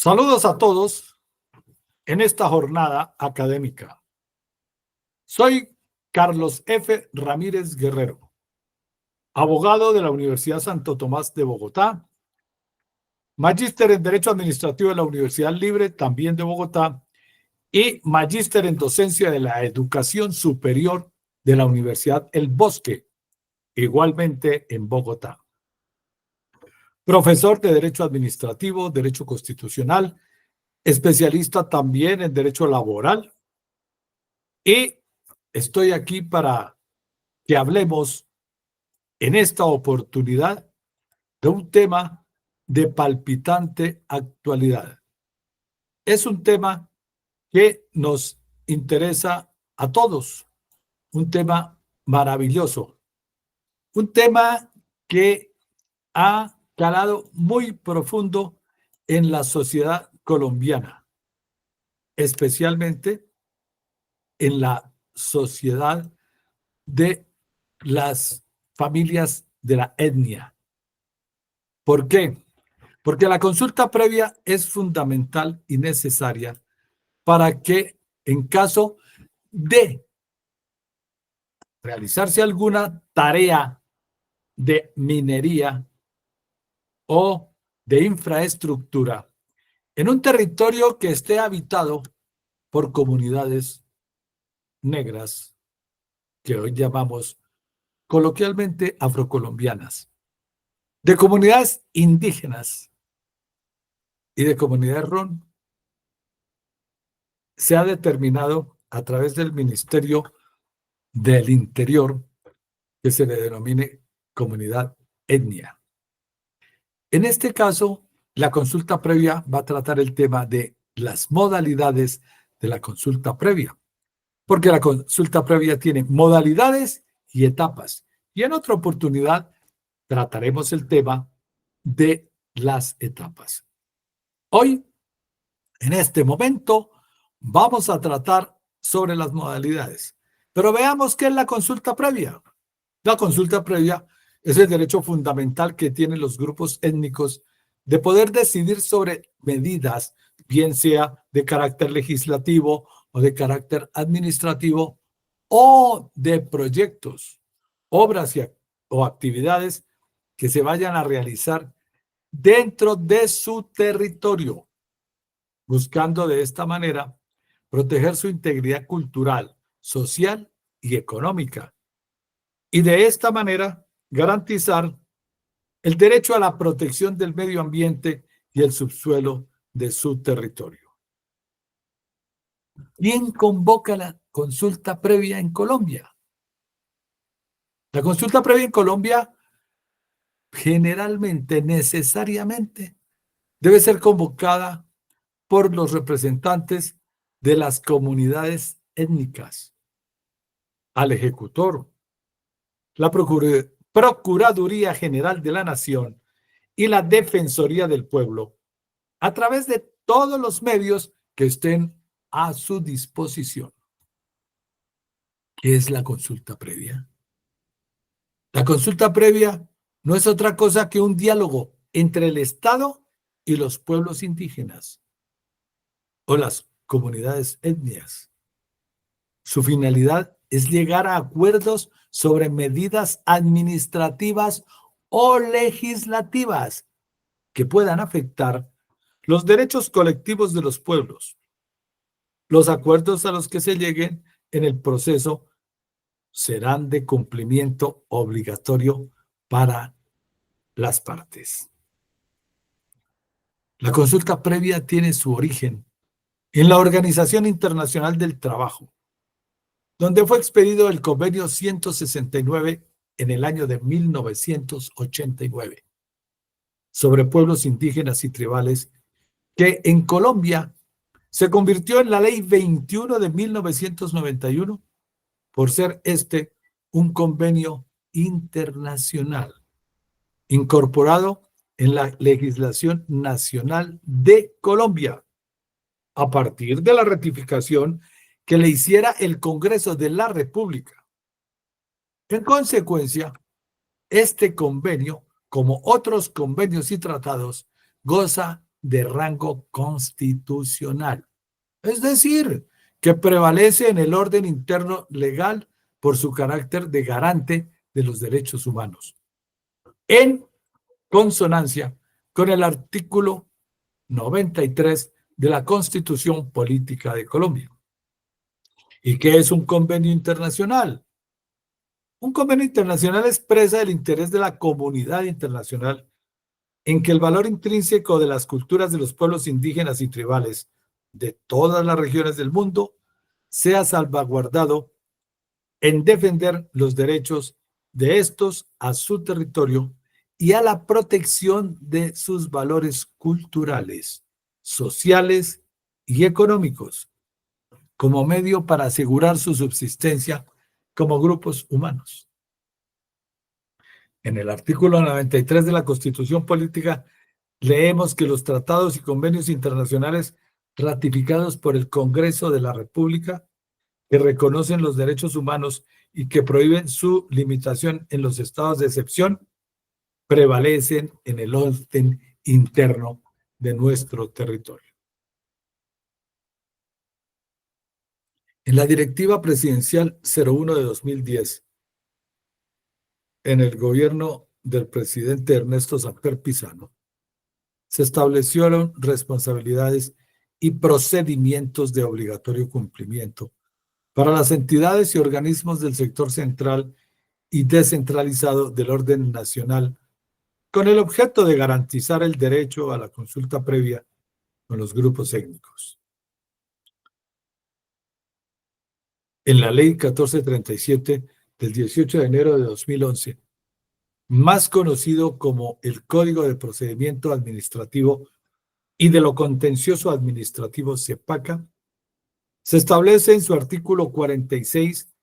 Saludos a todos en esta jornada académica. Soy Carlos F. Ramírez Guerrero, abogado de la Universidad Santo Tomás de Bogotá, magíster en Derecho Administrativo de la Universidad Libre, también de Bogotá, y magíster en Docencia de la Educación Superior de la Universidad El Bosque, igualmente en Bogotá. Profesor de Derecho Administrativo, Derecho Constitucional, especialista también en Derecho Laboral, y estoy aquí para que hablemos en esta oportunidad de un tema de palpitante actualidad. Es un tema que nos interesa a todos, un tema maravilloso, un tema que ha calado muy profundo en la sociedad colombiana, especialmente en la sociedad de las familias de la etnia. ¿Por qué? Porque la consulta previa es fundamental y necesaria para que en caso de realizarse alguna tarea de minería o de infraestructura en un territorio que esté habitado por comunidades negras, que hoy llamamos coloquialmente afrocolombianas, de comunidades indígenas y de comunidades ron, se ha determinado a través del Ministerio del Interior que se le denomine comunidad etnia. En este caso, la consulta previa va a tratar el tema de las modalidades de la consulta previa, porque la consulta previa tiene modalidades y etapas. Y en otra oportunidad trataremos el tema de las etapas. Hoy, en este momento, vamos a tratar sobre las modalidades. Pero veamos qué es la consulta previa. La consulta previa es el derecho fundamental que tienen los grupos étnicos de poder decidir sobre medidas, bien sea de carácter legislativo o de carácter administrativo, o de proyectos, obras o actividades que se vayan a realizar dentro de su territorio, buscando de esta manera proteger su integridad cultural, social y económica, y de esta manera garantizar el derecho a la protección del medio ambiente y el subsuelo de su territorio. ¿Quién convoca la consulta previa en Colombia? La consulta previa en Colombia generalmente, necesariamente, debe ser convocada por los representantes de las comunidades étnicas, al ejecutor, la Procuraduría General de la Nación y la Defensoría del Pueblo, a través de todos los medios que estén a su disposición. ¿Qué es la consulta previa? La consulta previa no es otra cosa que un diálogo entre el Estado y los pueblos indígenas o las comunidades étnicas. Su finalidad es llegar a acuerdos sobre medidas administrativas o legislativas que puedan afectar los derechos colectivos de los pueblos. Los acuerdos a los que se lleguen en el proceso serán de cumplimiento obligatorio para las partes. La consulta previa tiene su origen en la Organización Internacional del Trabajo, donde fue expedido el convenio 169 en el año de 1989 sobre pueblos indígenas y tribales, que en Colombia se convirtió en la Ley 21 de 1991 por ser un convenio internacional incorporado en la legislación nacional de Colombia a partir de la ratificación que le hiciera el Congreso de la República. En consecuencia, este convenio, como otros convenios y tratados, goza de rango constitucional. Es decir, que prevalece en el orden interno legal por su carácter de garante de los derechos humanos, en consonancia con el artículo 93 de la Constitución Política de Colombia. ¿Y qué es un convenio internacional? Un convenio internacional expresa el interés de la comunidad internacional en que el valor intrínseco de las culturas de los pueblos indígenas y tribales de todas las regiones del mundo sea salvaguardado en defender los derechos de estos a su territorio y a la protección de sus valores culturales, sociales y económicos, como medio para asegurar su subsistencia como grupos humanos. En el artículo 93 de la Constitución Política leemos que los tratados y convenios internacionales ratificados por el Congreso de la República, que reconocen los derechos humanos y que prohíben su limitación en los estados de excepción, prevalecen en el orden interno de nuestro territorio. En la Directiva Presidencial 01 de 2010, en el gobierno del presidente Ernesto Samper Pizano, se establecieron responsabilidades y procedimientos de obligatorio cumplimiento para las entidades y organismos del sector central y descentralizado del orden nacional, con el objeto de garantizar el derecho a la consulta previa con los grupos étnicos. En la Ley 1437 del 18 de enero de 2011, más conocido como el Código de Procedimiento Administrativo y de lo Contencioso Administrativo CEPACA, se establece en su artículo 46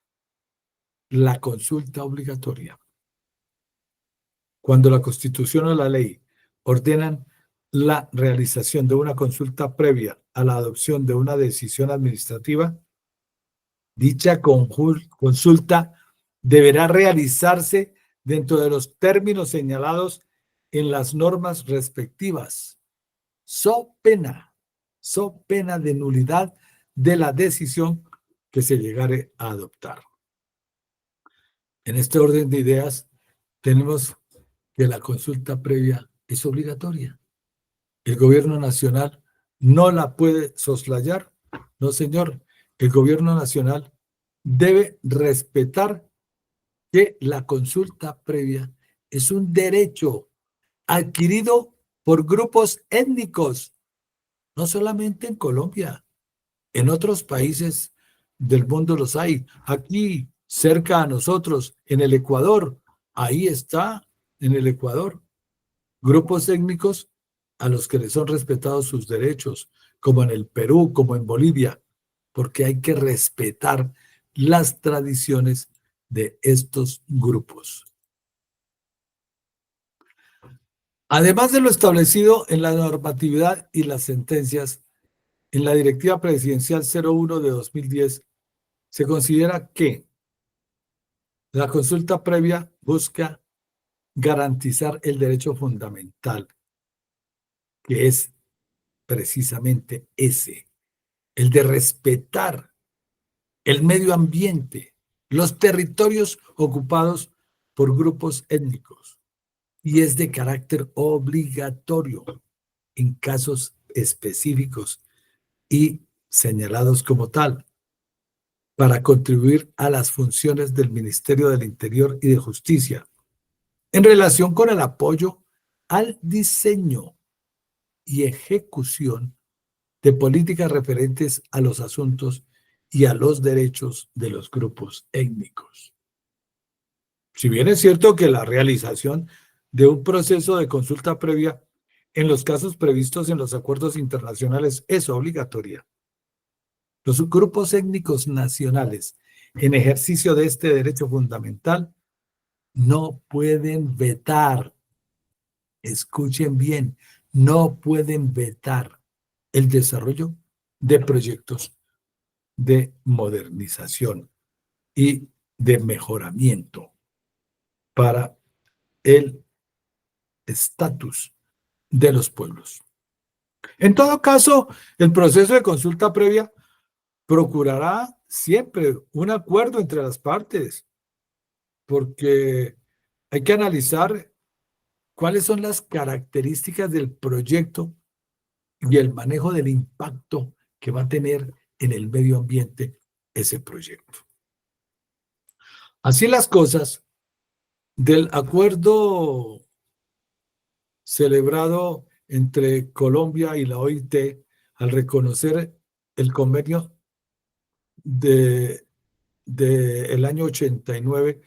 la consulta obligatoria. Cuando la Constitución o la ley ordenan la realización de una consulta previa a la adopción de una decisión administrativa, dicha consulta deberá realizarse dentro de los términos señalados en las normas respectivas, so pena de nulidad de la decisión que se llegare a adoptar. En este orden de ideas, tenemos que la consulta previa es obligatoria. El gobierno nacional no la puede soslayar. No, señor. El gobierno nacional debe respetar que la consulta previa es un derecho adquirido por grupos étnicos, no solamente en Colombia, en otros países del mundo los hay. Aquí, cerca a nosotros, en el Ecuador, ahí está, en el Ecuador, grupos étnicos a los que les son respetados sus derechos, como en el Perú, como en Bolivia, porque hay que respetar las tradiciones de estos grupos. Además de lo establecido en la normatividad y las sentencias, en la Directiva Presidencial 01 de 2010, se considera que la consulta previa busca garantizar el derecho fundamental, que es precisamente ese, el de respetar el medio ambiente, los territorios ocupados por grupos étnicos, y es de carácter obligatorio en casos específicos y señalados como tal, para contribuir a las funciones del Ministerio del Interior y de Justicia en relación con el apoyo al diseño y ejecución de políticas referentes a los asuntos y a los derechos de los grupos étnicos. Si bien es cierto que la realización de un proceso de consulta previa en los casos previstos en los acuerdos internacionales es obligatoria, los grupos étnicos nacionales, en ejercicio de este derecho fundamental, no pueden vetar, escuchen bien, no pueden vetar el desarrollo de proyectos de modernización y de mejoramiento para el estatus de los pueblos. En todo caso, el proceso de consulta previa procurará siempre un acuerdo entre las partes, porque hay que analizar cuáles son las características del proyecto y el manejo del impacto que va a tener en el medio ambiente ese proyecto. Así las cosas, del acuerdo celebrado entre Colombia y la OIT al reconocer el convenio de, el año 89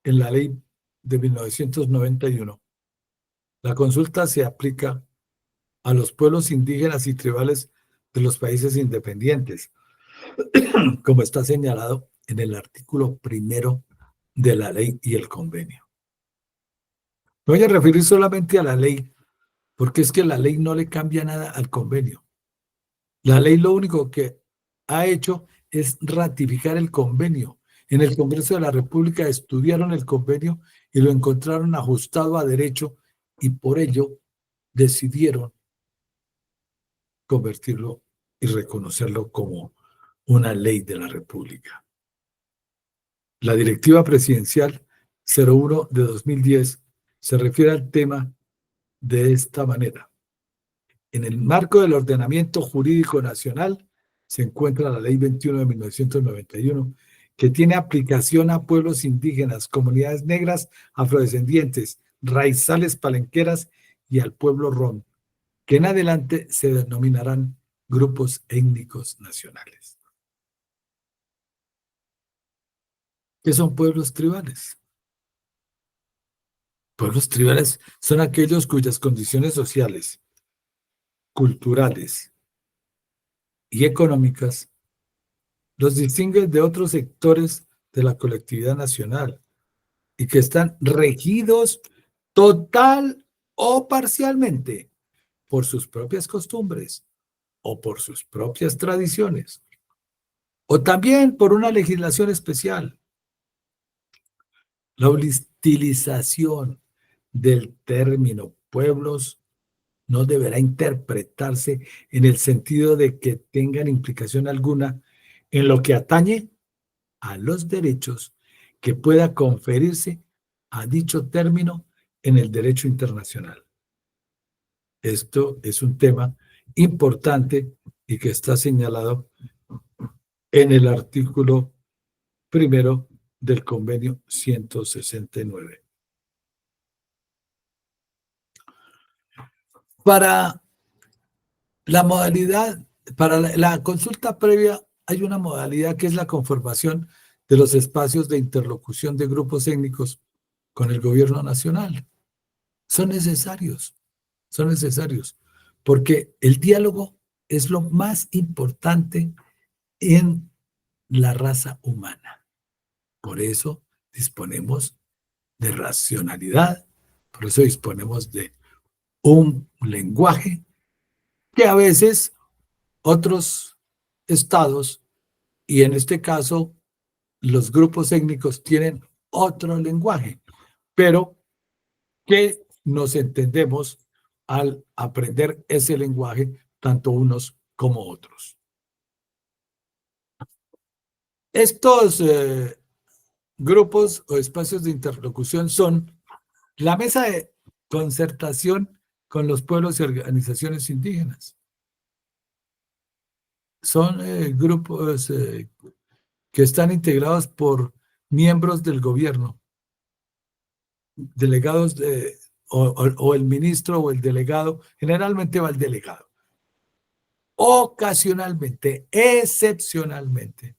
en la ley de 1991. La consulta se aplica a los pueblos indígenas y tribales de los países independientes, como está señalado en el artículo primero de la ley y el convenio. Me voy a referir solamente a la ley, porque es que la ley no le cambia nada al convenio. La ley lo único que ha hecho es ratificar el convenio. En el Congreso de la República estudiaron el convenio y lo encontraron ajustado a derecho y por ello decidieron convertirlo y reconocerlo como una ley de la República. La Directiva Presidencial 01 de 2010 se refiere al tema de esta manera. En el marco del ordenamiento jurídico nacional se encuentra la Ley 21 de 1991, que tiene aplicación a pueblos indígenas, comunidades negras, afrodescendientes, raizales palenqueras y al pueblo rom, que en adelante se denominarán grupos étnicos nacionales. ¿Qué son pueblos tribales? Pueblos tribales son aquellos cuyas condiciones sociales, culturales y económicas los distinguen de otros sectores de la colectividad nacional y que están regidos total o parcialmente por sus propias costumbres o por sus propias tradiciones o también por una legislación especial. La utilización del término pueblos no deberá interpretarse en el sentido de que tengan implicación alguna en lo que atañe a los derechos que pueda conferirse a dicho término en el derecho internacional. Esto es un tema importante y que está señalado en el artículo primero del convenio 169. Para la modalidad, para la consulta previa hay una modalidad que es la conformación de los espacios de interlocución de grupos étnicos con el gobierno nacional. Son necesarios, porque el diálogo es lo más importante en la raza humana. Por eso disponemos de racionalidad, por eso disponemos de un lenguaje que a veces otros estados, y en este caso los grupos étnicos tienen otro lenguaje, pero que nos entendemos al aprender ese lenguaje, tanto unos como otros. Estos grupos o espacios de interlocución son la mesa de concertación con los pueblos y organizaciones indígenas. Son grupos que están integrados por miembros del gobierno, delegados o el ministro o el delegado, generalmente va el delegado. Ocasionalmente, excepcionalmente,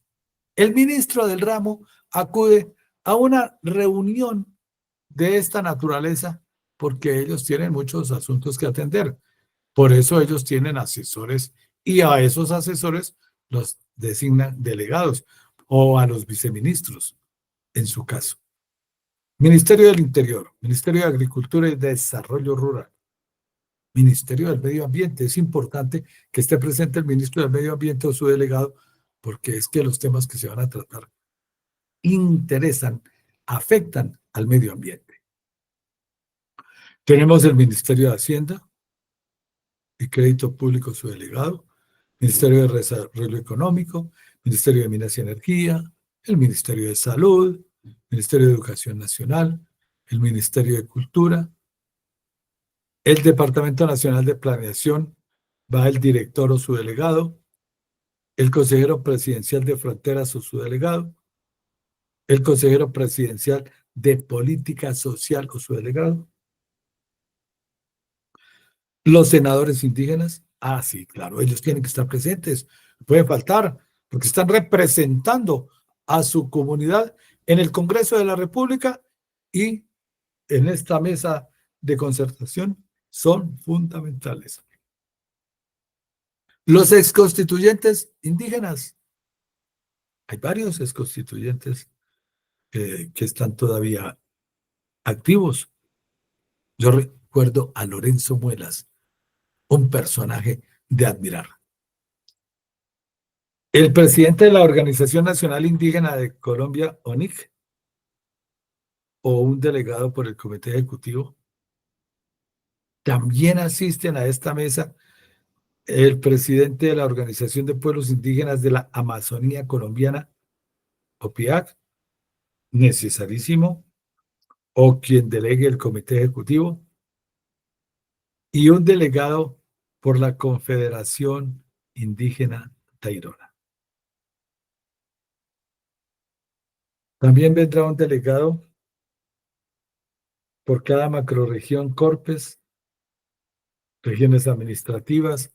el ministro del ramo acude a una reunión de esta naturaleza porque ellos tienen muchos asuntos que atender. Por eso ellos tienen asesores y a esos asesores los designan delegados o a los viceministros, en su caso. Ministerio del Interior, Ministerio de Agricultura y Desarrollo Rural, Ministerio del Medio Ambiente. Es importante que esté presente el ministro del Medio Ambiente o su delegado, porque es que los temas que se van a tratar interesan, afectan al medio ambiente. Tenemos el Ministerio de Hacienda, y Crédito Público, su delegado, Ministerio de Desarrollo Económico, Ministerio de Minas y Energía, el Ministerio de Salud, Ministerio de Educación Nacional, el Ministerio de Cultura, el Departamento Nacional de Planeación, va el director o su delegado, el consejero presidencial de Fronteras o su delegado, el consejero presidencial de Política Social o su delegado, los senadores indígenas. Ah, sí, claro, ellos tienen que estar presentes, no puede faltar, porque están representando a su comunidad en el Congreso de la República y en esta mesa de concertación son fundamentales. Los exconstituyentes indígenas, hay varios exconstituyentes que están todavía activos. Yo recuerdo a Lorenzo Muelas, un personaje de admirar. El presidente de la Organización Nacional Indígena de Colombia, ONIC, o un delegado por el Comité Ejecutivo, también asisten a esta mesa el presidente de la Organización de Pueblos Indígenas de la Amazonía Colombiana, OPIAC, necesarísimo, o quien delegue el Comité Ejecutivo, y un delegado por la Confederación Indígena Tairona. También vendrá un delegado por cada macrorregión Corpes, regiones administrativas,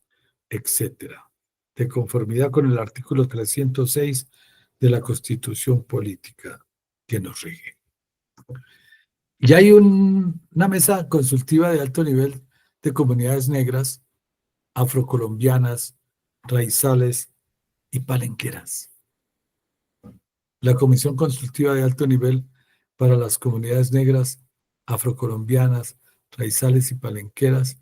etcétera, de conformidad con el artículo 306 de la Constitución Política que nos rige. Y hay una mesa consultiva de alto nivel de comunidades negras, afrocolombianas, raizales y palenqueras. La Comisión Consultiva de Alto Nivel para las Comunidades Negras, Afrocolombianas, Raizales y Palenqueras,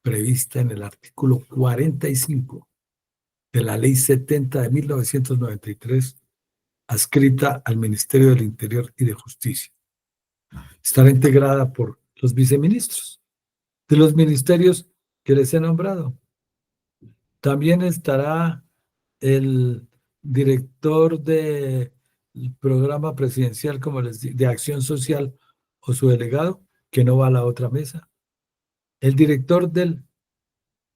prevista en el artículo 45 de la Ley 70 de 1993, adscrita al Ministerio del Interior y de Justicia. Estará integrada por los viceministros de los ministerios que les he nombrado. También estará el director del programa presidencial, como les digo, de acción social o su delegado, que no va a la otra mesa. El director del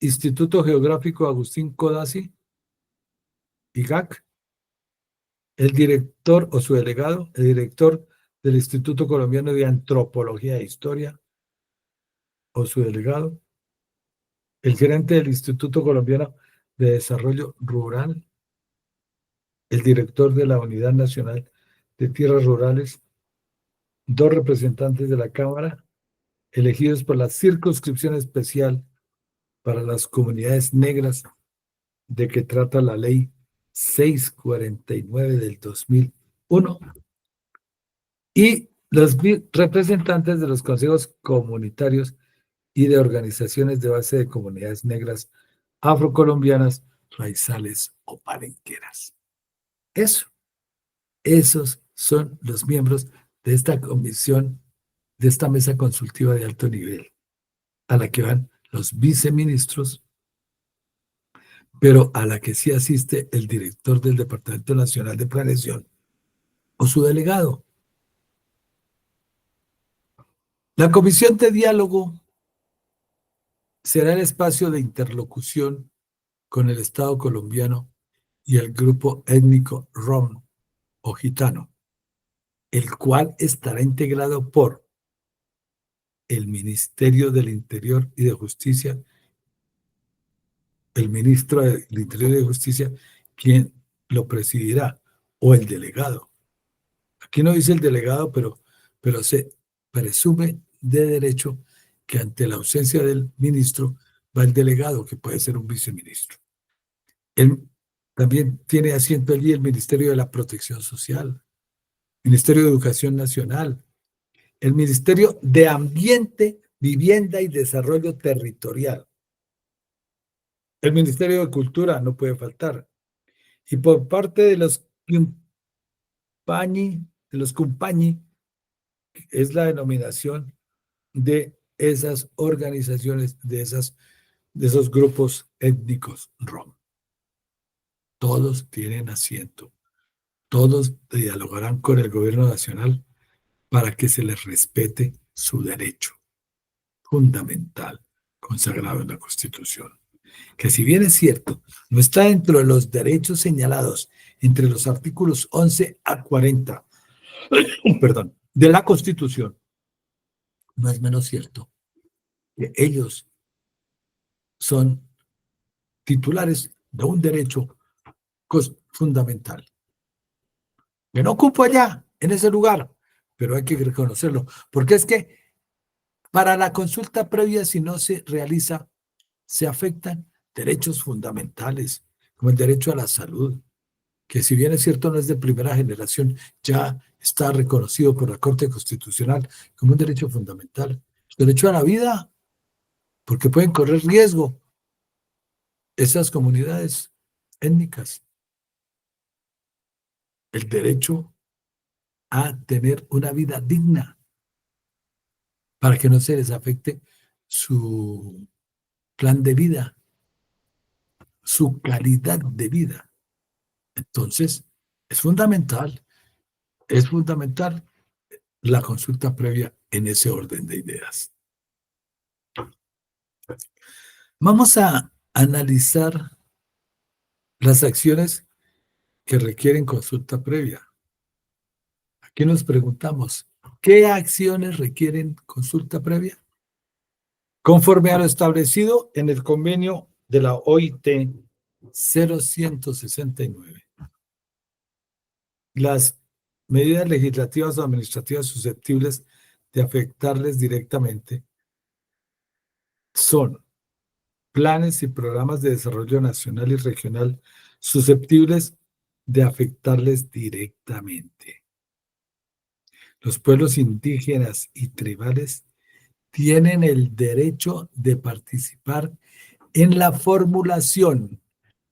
Instituto Geográfico Agustín Codazzi, IGAC. El director o su delegado, el director del Instituto Colombiano de Antropología e Historia o su delegado. El gerente del Instituto Colombiano de Desarrollo Rural, el director de la Unidad Nacional de Tierras Rurales, dos representantes de la Cámara elegidos por la circunscripción especial para las comunidades negras de que trata la Ley 649 del 2001 y los representantes de los consejos comunitarios y de organizaciones de base de comunidades negras, afrocolombianas, raizales o palenqueras. Esos son los miembros de esta comisión, de esta mesa consultiva de alto nivel, a la que van los viceministros, pero a la que sí asiste el director del Departamento Nacional de Planeación o su delegado. La comisión de diálogo será el espacio de interlocución con el Estado colombiano y el grupo étnico rom o gitano, el cual estará integrado por el Ministerio del Interior y de Justicia, el ministro del Interior y de Justicia, quien lo presidirá, o el delegado. Aquí no dice el delegado, pero se presume de derecho que ante la ausencia del ministro va el delegado, que puede ser un viceministro. También tiene asiento allí el Ministerio de la Protección Social, Ministerio de Educación Nacional, el Ministerio de Ambiente, Vivienda y Desarrollo Territorial. El Ministerio de Cultura no puede faltar. Y por parte de los Cumpañi, es la denominación de esas organizaciones, de esas de esos grupos étnicos rom. Todos tienen asiento, todos dialogarán con el gobierno nacional para que se les respete su derecho fundamental consagrado en la Constitución, que si bien es cierto, no está dentro de los derechos señalados entre los artículos 11 a 40, perdón, de la Constitución, no es menos cierto que ellos son titulares de un derecho fundamental, que no ocupo allá, en ese lugar, pero hay que reconocerlo, porque es que para la consulta previa, si no se realiza, se afectan derechos fundamentales, como el derecho a la salud, que si bien es cierto no es de primera generación, ya está reconocido por la Corte Constitucional como un derecho fundamental. El derecho a la vida, porque pueden correr riesgo esas comunidades étnicas. El derecho a tener una vida digna para que no se les afecte su plan de vida, su calidad de vida. Entonces, es fundamental la consulta previa en ese orden de ideas. Vamos a analizar las acciones que requieren consulta previa. Aquí nos preguntamos, ¿qué acciones requieren consulta previa? Conforme a lo establecido en el convenio de la OIT 0169. Las medidas legislativas o administrativas susceptibles de afectarles directamente son planes y programas de desarrollo nacional y regional susceptibles de afectarles directamente. Los pueblos indígenas y tribales tienen el derecho de participar en la formulación,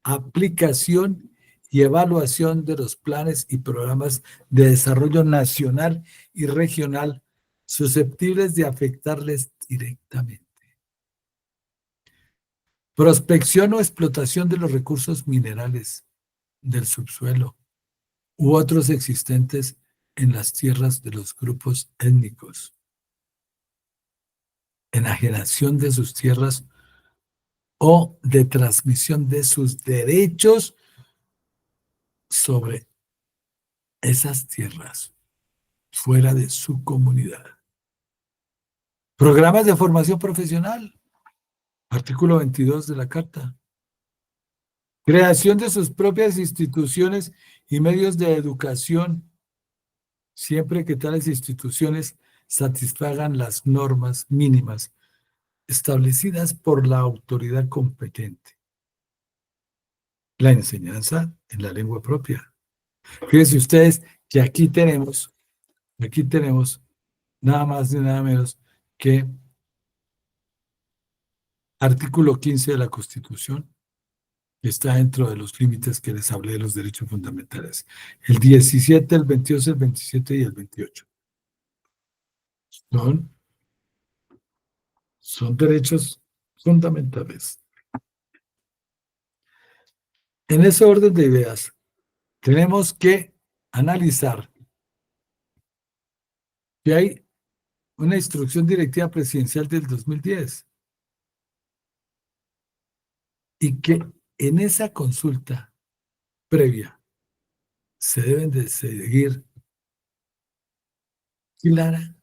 aplicación y evaluación de los planes y programas de desarrollo nacional y regional susceptibles de afectarles directamente. Prospección o explotación de los recursos minerales del subsuelo u otros existentes en las tierras de los grupos étnicos. Enajenación de sus tierras o de transmisión de sus derechos sobre esas tierras fuera de su comunidad. Programas de formación profesional, artículo 22 de la Carta. Creación de sus propias instituciones y medios de educación, siempre que tales instituciones satisfagan las normas mínimas establecidas por la autoridad competente. La enseñanza en la lengua propia. Fíjense ustedes que aquí tenemos nada más ni nada menos que artículo 15 de la Constitución, que está dentro de los límites que les hablé de los derechos fundamentales. El 17, el 22, el 27 y el 28. Son derechos fundamentales. En ese orden de ideas, tenemos que analizar que hay una instrucción directiva presidencial del 2010 y que en esa consulta previa se deben de seguir clara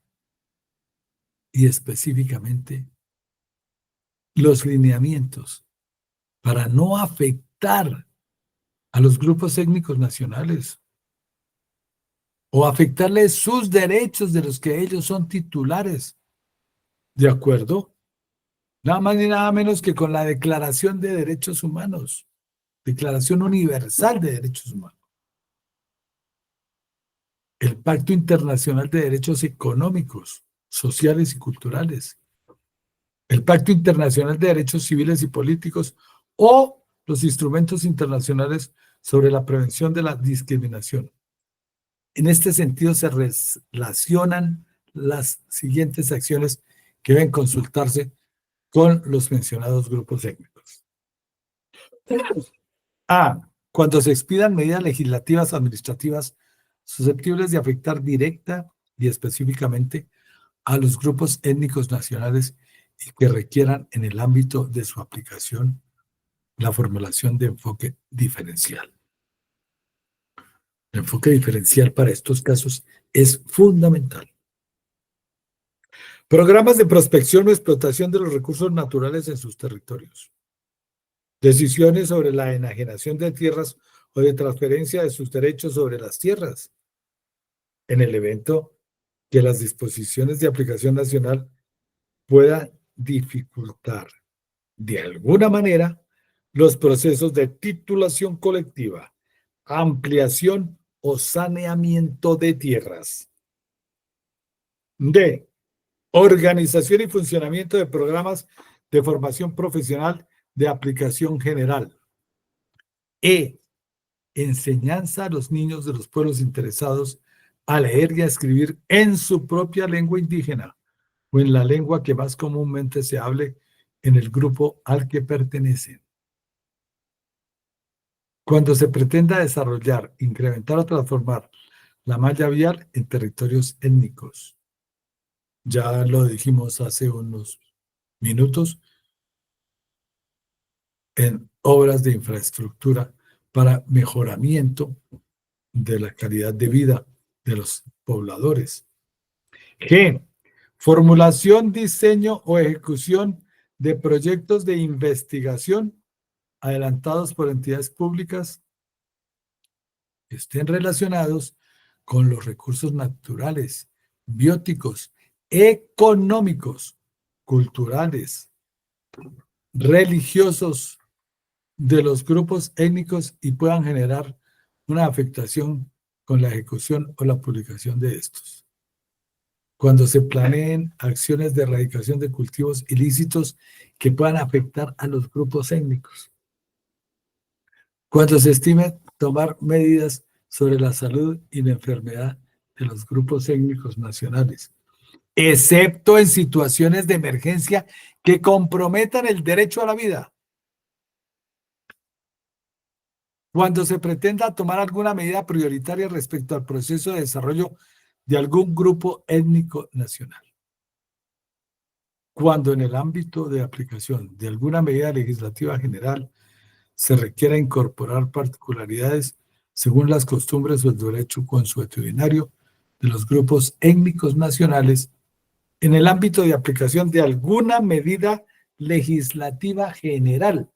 y específicamente los lineamientos para no afectar a los grupos étnicos nacionales o afectarles sus derechos de los que ellos son titulares. ¿De acuerdo? Nada más ni nada menos que con la Declaración de Derechos Humanos, Declaración Universal de Derechos Humanos, el Pacto Internacional de Derechos Económicos, Sociales y Culturales, el Pacto Internacional de Derechos Civiles y Políticos o los instrumentos internacionales sobre la prevención de la discriminación. En este sentido se relacionan las siguientes acciones que deben consultarse con los mencionados grupos étnicos. A. Cuando se expidan medidas legislativas o administrativas susceptibles de afectar directa y específicamente a los grupos étnicos nacionales y que requieran en el ámbito de su aplicación la formulación de enfoque diferencial. El enfoque diferencial para estos casos es fundamental. Programas de prospección o explotación de los recursos naturales en sus territorios. Decisiones sobre la enajenación de tierras o de transferencia de sus derechos sobre las tierras. En el evento que las disposiciones de aplicación nacional puedan dificultar de alguna manera los procesos de titulación colectiva, ampliación o saneamiento de tierras. D. Organización y funcionamiento de programas de formación profesional de aplicación general. E. Enseñanza a los niños de los pueblos interesados a leer y a escribir en su propia lengua indígena o en la lengua que más comúnmente se hable en el grupo al que pertenecen. Cuando se pretenda desarrollar, incrementar o transformar la malla vial en territorios étnicos. Ya lo dijimos hace unos minutos, en obras de infraestructura para mejoramiento de la calidad de vida de los pobladores. G. Formulación, diseño o ejecución de proyectos de investigación adelantados por entidades públicas que estén relacionados con los recursos naturales, bióticos, económicos, culturales, religiosos de los grupos étnicos y puedan generar una afectación con la ejecución o la publicación de estos. Cuando se planeen acciones de erradicación de cultivos ilícitos que puedan afectar a los grupos étnicos. Cuando se estime tomar medidas sobre la salud y la enfermedad de los grupos étnicos nacionales, excepto en situaciones de emergencia que comprometan el derecho a la vida. Cuando se pretenda tomar alguna medida prioritaria respecto al proceso de desarrollo de algún grupo étnico nacional. Cuando en el ámbito de aplicación de alguna medida legislativa general se requiera incorporar particularidades según las costumbres o el derecho consuetudinario de los grupos étnicos nacionales en el ámbito de aplicación de alguna medida legislativa general.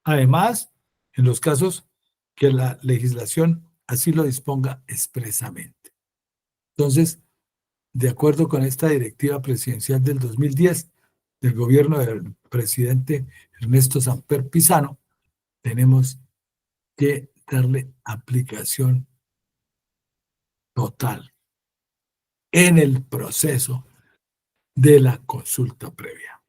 Además, en los casos que la legislación así lo disponga expresamente. Entonces, de acuerdo con esta directiva presidencial del 2010 del gobierno del presidente Ernesto Samper Pizano, tenemos que darle aplicación total en el proceso de la consulta previa.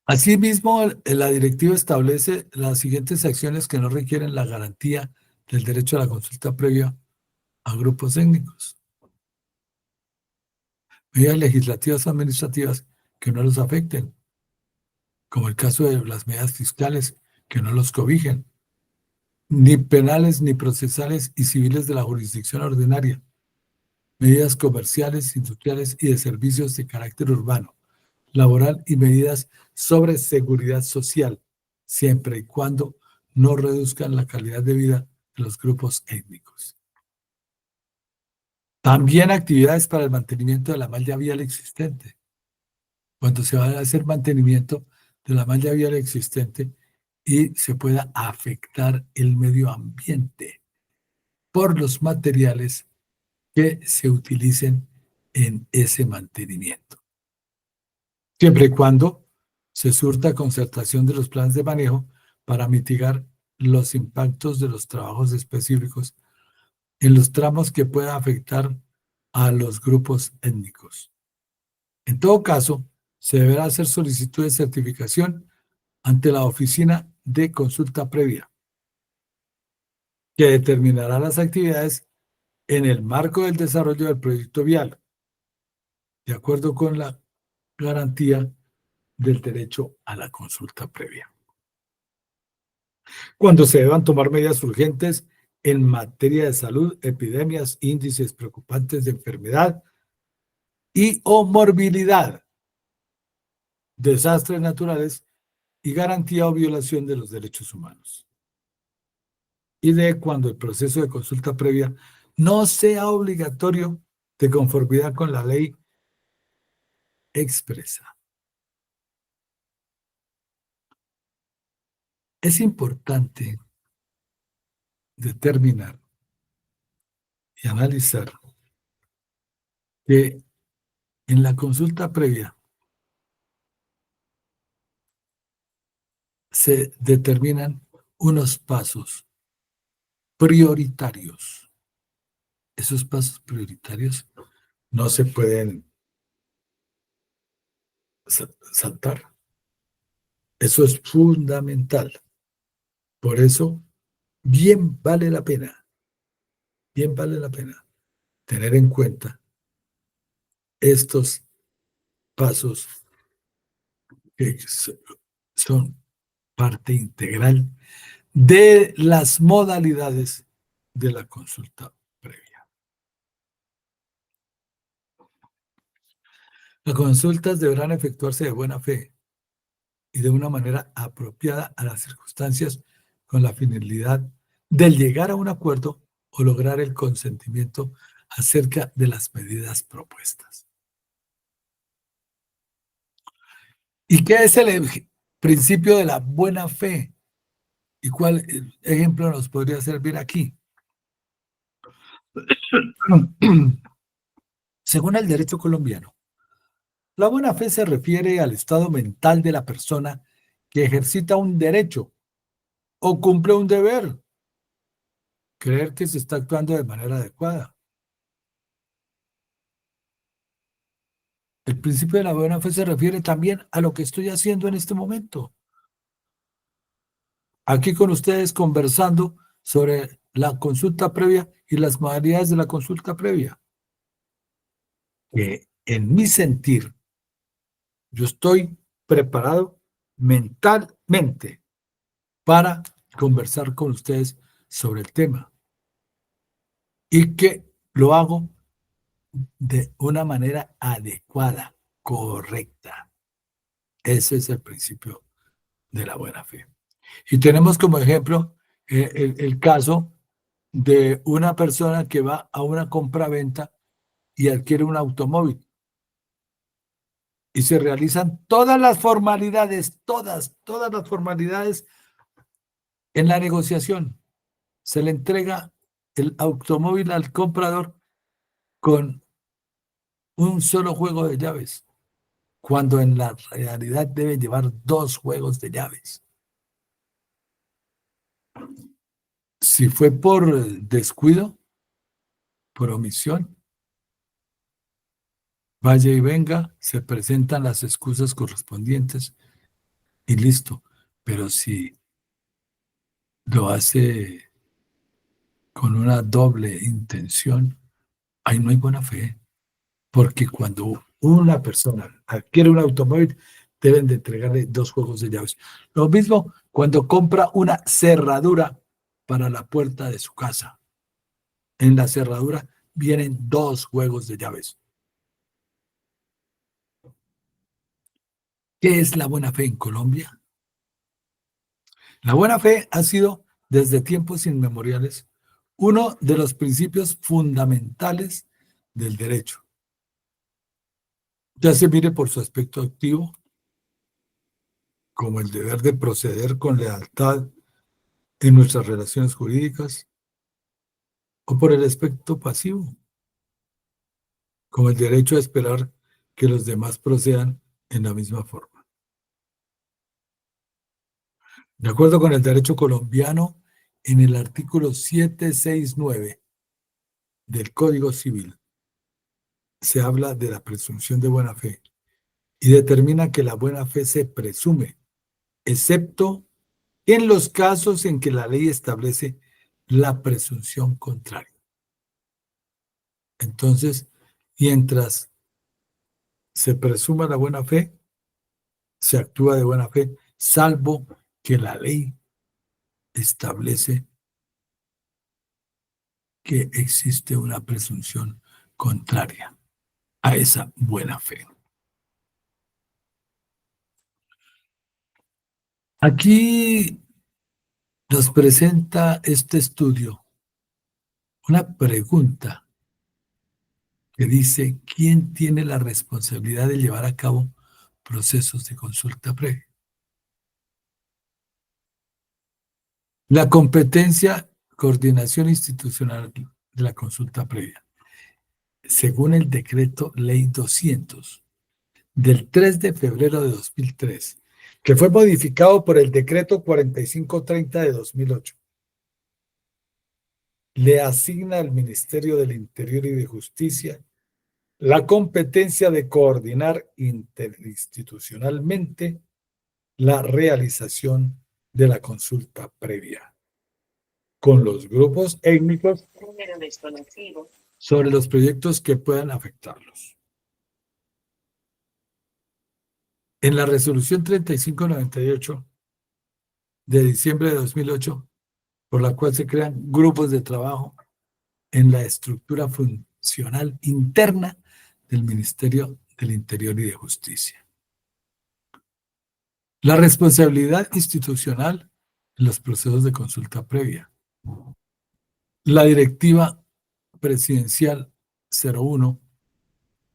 Asimismo, la directiva establece las siguientes acciones que no requieren la garantía del derecho a la consulta previa a grupos étnicos. Medidas legislativas o administrativas que no los afecten, como el caso de las medidas fiscales que no los cobijen, ni penales, ni procesales y civiles de la jurisdicción ordinaria, medidas comerciales, industriales y de servicios de carácter urbano, laboral y medidas sobre seguridad social, siempre y cuando no reduzcan la calidad de vida de los grupos étnicos. También actividades para el mantenimiento de la malla vial existente. Cuando se va a hacer mantenimiento de la malla vial existente y se pueda afectar el medio ambiente por los materiales que se utilicen en ese mantenimiento. Siempre y cuando se surta concertación de los planes de manejo para mitigar los impactos de los trabajos específicos en los tramos que pueda afectar a los grupos étnicos. En todo caso, se deberá hacer solicitud de certificación ante la Oficina de Consulta Previa, que determinará las actividades en el marco del desarrollo del proyecto vial, de acuerdo con la garantía del derecho a la consulta previa. Cuando se deban tomar medidas urgentes en materia de salud, epidemias, índices preocupantes de enfermedad y o morbilidad, desastres naturales y garantía o violación de los derechos humanos. Y de cuando el proceso de consulta previa no sea obligatorio de conformidad con la ley expresa. Es importante determinar y analizar que en la consulta previa se determinan unos pasos prioritarios. Esos pasos prioritarios no se pueden saltar. Eso es fundamental. Por eso, bien vale la pena tener en cuenta estos pasos que son parte integral de las modalidades de la consulta previa. Las consultas deberán efectuarse de buena fe y de una manera apropiada a las circunstancias con la finalidad de llegar a un acuerdo o lograr el consentimiento acerca de las medidas propuestas. ¿Y qué es el principio de la buena fe? ¿Y cuál ejemplo nos podría servir aquí? Según el derecho colombiano, la buena fe se refiere al estado mental de la persona que ejercita un derecho o cumple un deber, creer que se está actuando de manera adecuada. El principio de la buena fe se refiere también a lo que estoy haciendo en este momento. Aquí con ustedes conversando sobre la consulta previa y las modalidades de la consulta previa. Que en mi sentir, yo estoy preparado mentalmente para conversar con ustedes sobre el tema y que lo hago de una manera adecuada, correcta. Ese es el principio de la buena fe. Y tenemos como ejemplo el caso de una persona que va a una compra-venta y adquiere un automóvil y se realizan todas las formalidades, todas las formalidades en la negociación. Se le entrega el automóvil al comprador con un solo juego de llaves, cuando en la realidad debe llevar dos juegos de llaves. Si fue por descuido, por omisión, vaya y venga, se presentan las excusas correspondientes y listo. Pero si lo hace con una doble intención, ahí no hay buena fe. Porque cuando una persona adquiere un automóvil, deben de entregarle dos juegos de llaves. Lo mismo cuando compra una cerradura para la puerta de su casa. En la cerradura vienen dos juegos de llaves. ¿Qué es la buena fe en Colombia? La buena fe ha sido, desde tiempos inmemoriales, uno de los principios fundamentales del derecho. Ya se mire por su aspecto activo, como el deber de proceder con lealtad en nuestras relaciones jurídicas, o por el aspecto pasivo, como el derecho a esperar que los demás procedan en la misma forma. De acuerdo con el derecho colombiano, en el artículo 769 del Código Civil, se habla de la presunción de buena fe y determina que la buena fe se presume, excepto en los casos en que la ley establece la presunción contraria. Entonces, mientras se presuma la buena fe, se actúa de buena fe, salvo que la ley establece que existe una presunción contraria a esa buena fe. Aquí nos presenta este estudio una pregunta que dice: ¿quién tiene la responsabilidad de llevar a cabo procesos de consulta previa? La competencia, coordinación institucional de la consulta previa, según el decreto ley 200 del 3 de febrero de 2003, que fue modificado por el decreto 4530 de 2008, le asigna al Ministerio del Interior y de Justicia la competencia de coordinar interinstitucionalmente la realización de la consulta previa con los grupos étnicos sobre los proyectos que puedan afectarlos. En la resolución 3598 de diciembre de 2008, por la cual se crean grupos de trabajo en la estructura funcional interna del Ministerio del Interior y de Justicia. La responsabilidad institucional en los procesos de consulta previa. La directiva presidencial 01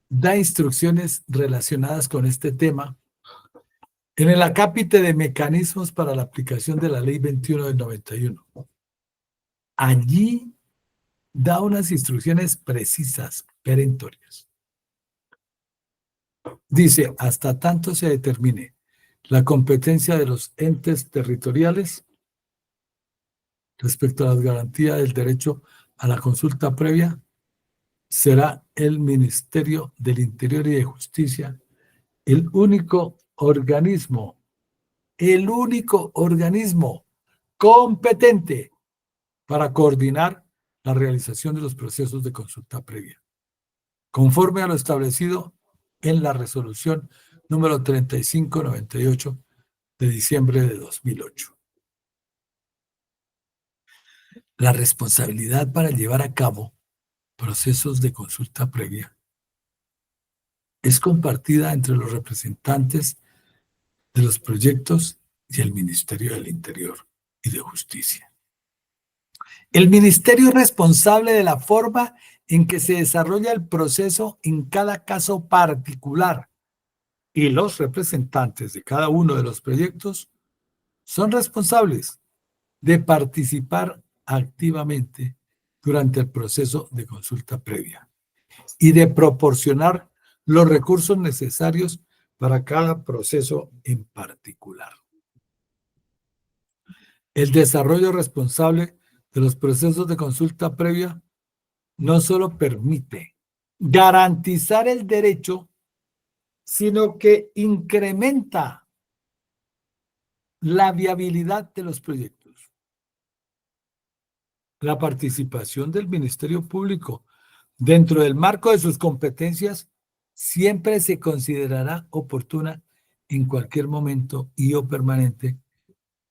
da instrucciones relacionadas con este tema en el acápite de mecanismos para la aplicación de la Ley 21 del 91. Allí da unas instrucciones precisas, perentorias. Dice: hasta tanto se determine la competencia de los entes territoriales respecto a las garantías del derecho a la consulta previa, será el Ministerio del Interior y de Justicia el único organismo competente para coordinar la realización de los procesos de consulta previa, conforme a lo establecido en la resolución número 3598 de diciembre de 2008. La responsabilidad para llevar a cabo procesos de consulta previa es compartida entre los representantes de los proyectos y el Ministerio del Interior y de Justicia. El ministerio es responsable de la forma en que se desarrolla el proceso en cada caso particular, y los representantes de cada uno de los proyectos son responsables de participar activamente durante el proceso de consulta previa y de proporcionar los recursos necesarios para cada proceso en particular. El desarrollo responsable de los procesos de consulta previa no solo permite garantizar el derecho, sino que incrementa la viabilidad de los proyectos. La participación del Ministerio Público dentro del marco de sus competencias siempre se considerará oportuna en cualquier momento y o permanente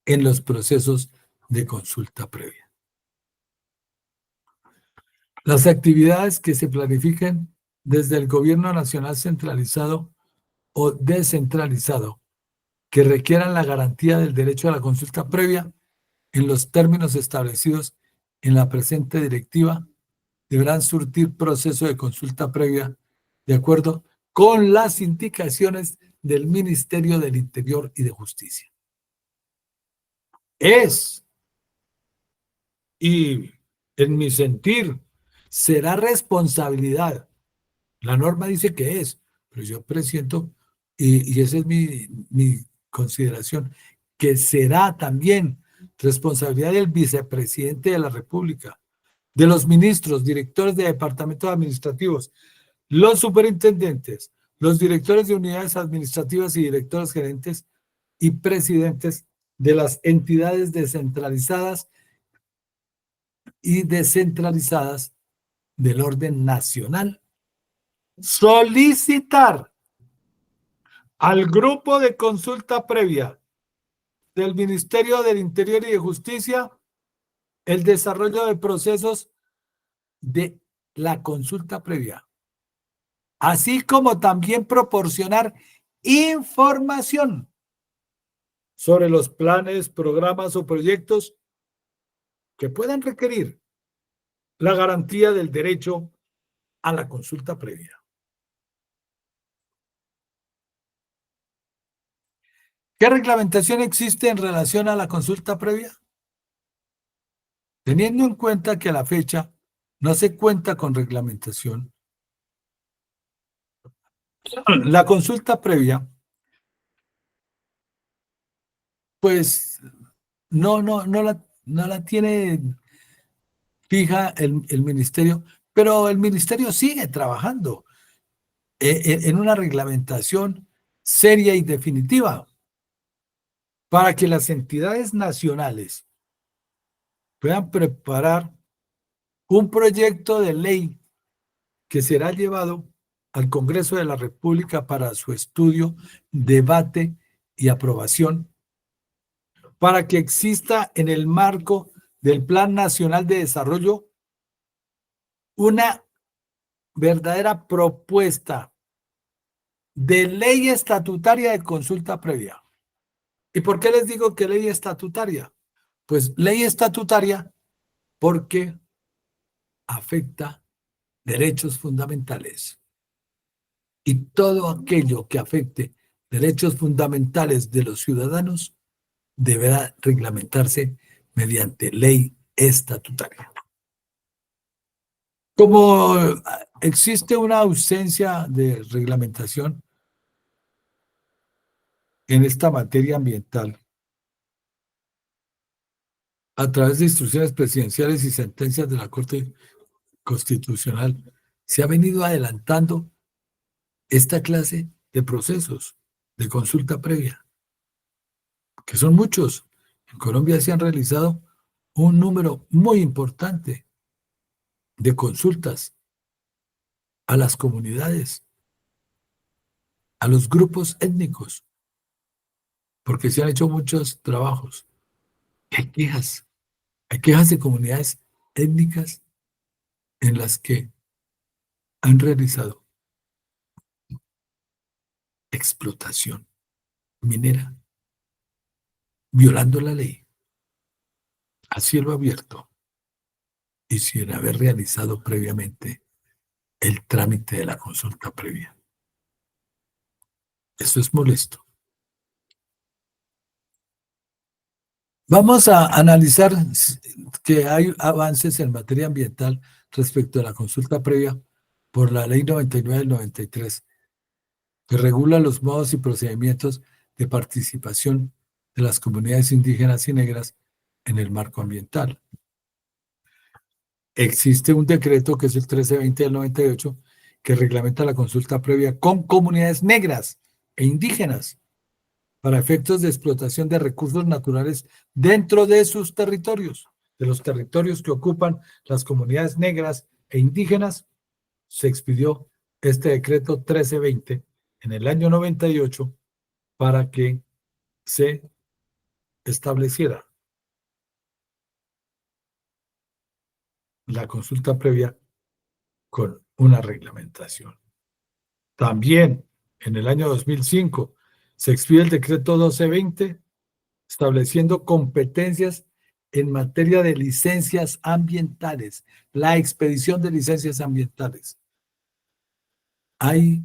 en los procesos de consulta previa. Las actividades que se planifiquen desde el Gobierno Nacional centralizado o descentralizado que requieran la garantía del derecho a la consulta previa en los términos establecidos en la presente directiva deberán surtir proceso de consulta previa de acuerdo con las indicaciones del Ministerio del Interior y de Justicia. Y en mi sentir, será responsabilidad. La norma dice que es, pero yo presiento, y esa es mi consideración, que será también responsabilidad del vicepresidente de la República, de los ministros, directores de departamentos administrativos, los superintendentes, los directores de unidades administrativas y directores gerentes y presidentes de las entidades descentralizadas y descentralizadas del orden nacional, solicitar al grupo de consulta previa del Ministerio del Interior y de Justicia el desarrollo de procesos de la consulta previa, así como también proporcionar información sobre los planes, programas o proyectos que puedan requerir la garantía del derecho a la consulta previa. ¿Qué reglamentación existe en relación a la consulta previa? Teniendo en cuenta que a la fecha no se cuenta con reglamentación, la consulta previa, pues no la tiene fija el ministerio, pero el ministerio sigue trabajando en una reglamentación seria y definitiva para que las entidades nacionales puedan preparar un proyecto de ley que será llevado al Congreso de la República para su estudio, debate y aprobación, para que exista en el marco del Plan Nacional de Desarrollo una verdadera propuesta de ley estatutaria de consulta previa. ¿Y por qué les digo que ley estatutaria? Pues ley estatutaria porque afecta derechos fundamentales. Y todo aquello que afecte derechos fundamentales de los ciudadanos deberá reglamentarse mediante ley estatutaria. Como existe una ausencia de reglamentación en esta materia ambiental, a través de instrucciones presidenciales y sentencias de la Corte Constitucional, se ha venido adelantando esta clase de procesos de consulta previa, que son muchos. En Colombia se han realizado un número muy importante de consultas a las comunidades, a los grupos étnicos, porque se han hecho muchos trabajos. Hay quejas de comunidades étnicas en las que han realizado explotación minera, violando la ley, a cielo abierto y sin haber realizado previamente el trámite de la consulta previa. Eso es molesto. Vamos a analizar que hay avances en materia ambiental respecto a la consulta previa por la Ley 99 del 93, que regula los modos y procedimientos de participación de las comunidades indígenas y negras en el marco ambiental. Existe un decreto que es el 1320 del 98 que reglamenta la consulta previa con comunidades negras e indígenas para efectos de explotación de recursos naturales dentro de sus territorios, de los territorios que ocupan las comunidades negras e indígenas. Se expidió este decreto 1320 en el año 98 para que se estableciera la consulta previa con una reglamentación. También en el año 2005 se expide el decreto 1220 estableciendo competencias en materia de licencias ambientales, la expedición de licencias ambientales. Hay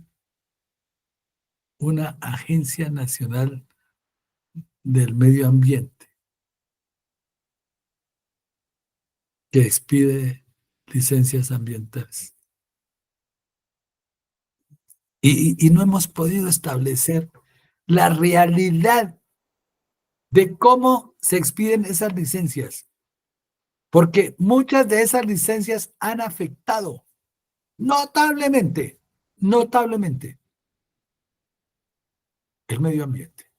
una Agencia Nacional del Medio Ambiente que expide licencias ambientales. Y no hemos podido establecer la realidad de cómo se expiden esas licencias, porque muchas de esas licencias han afectado notablemente, notablemente el medio ambiente.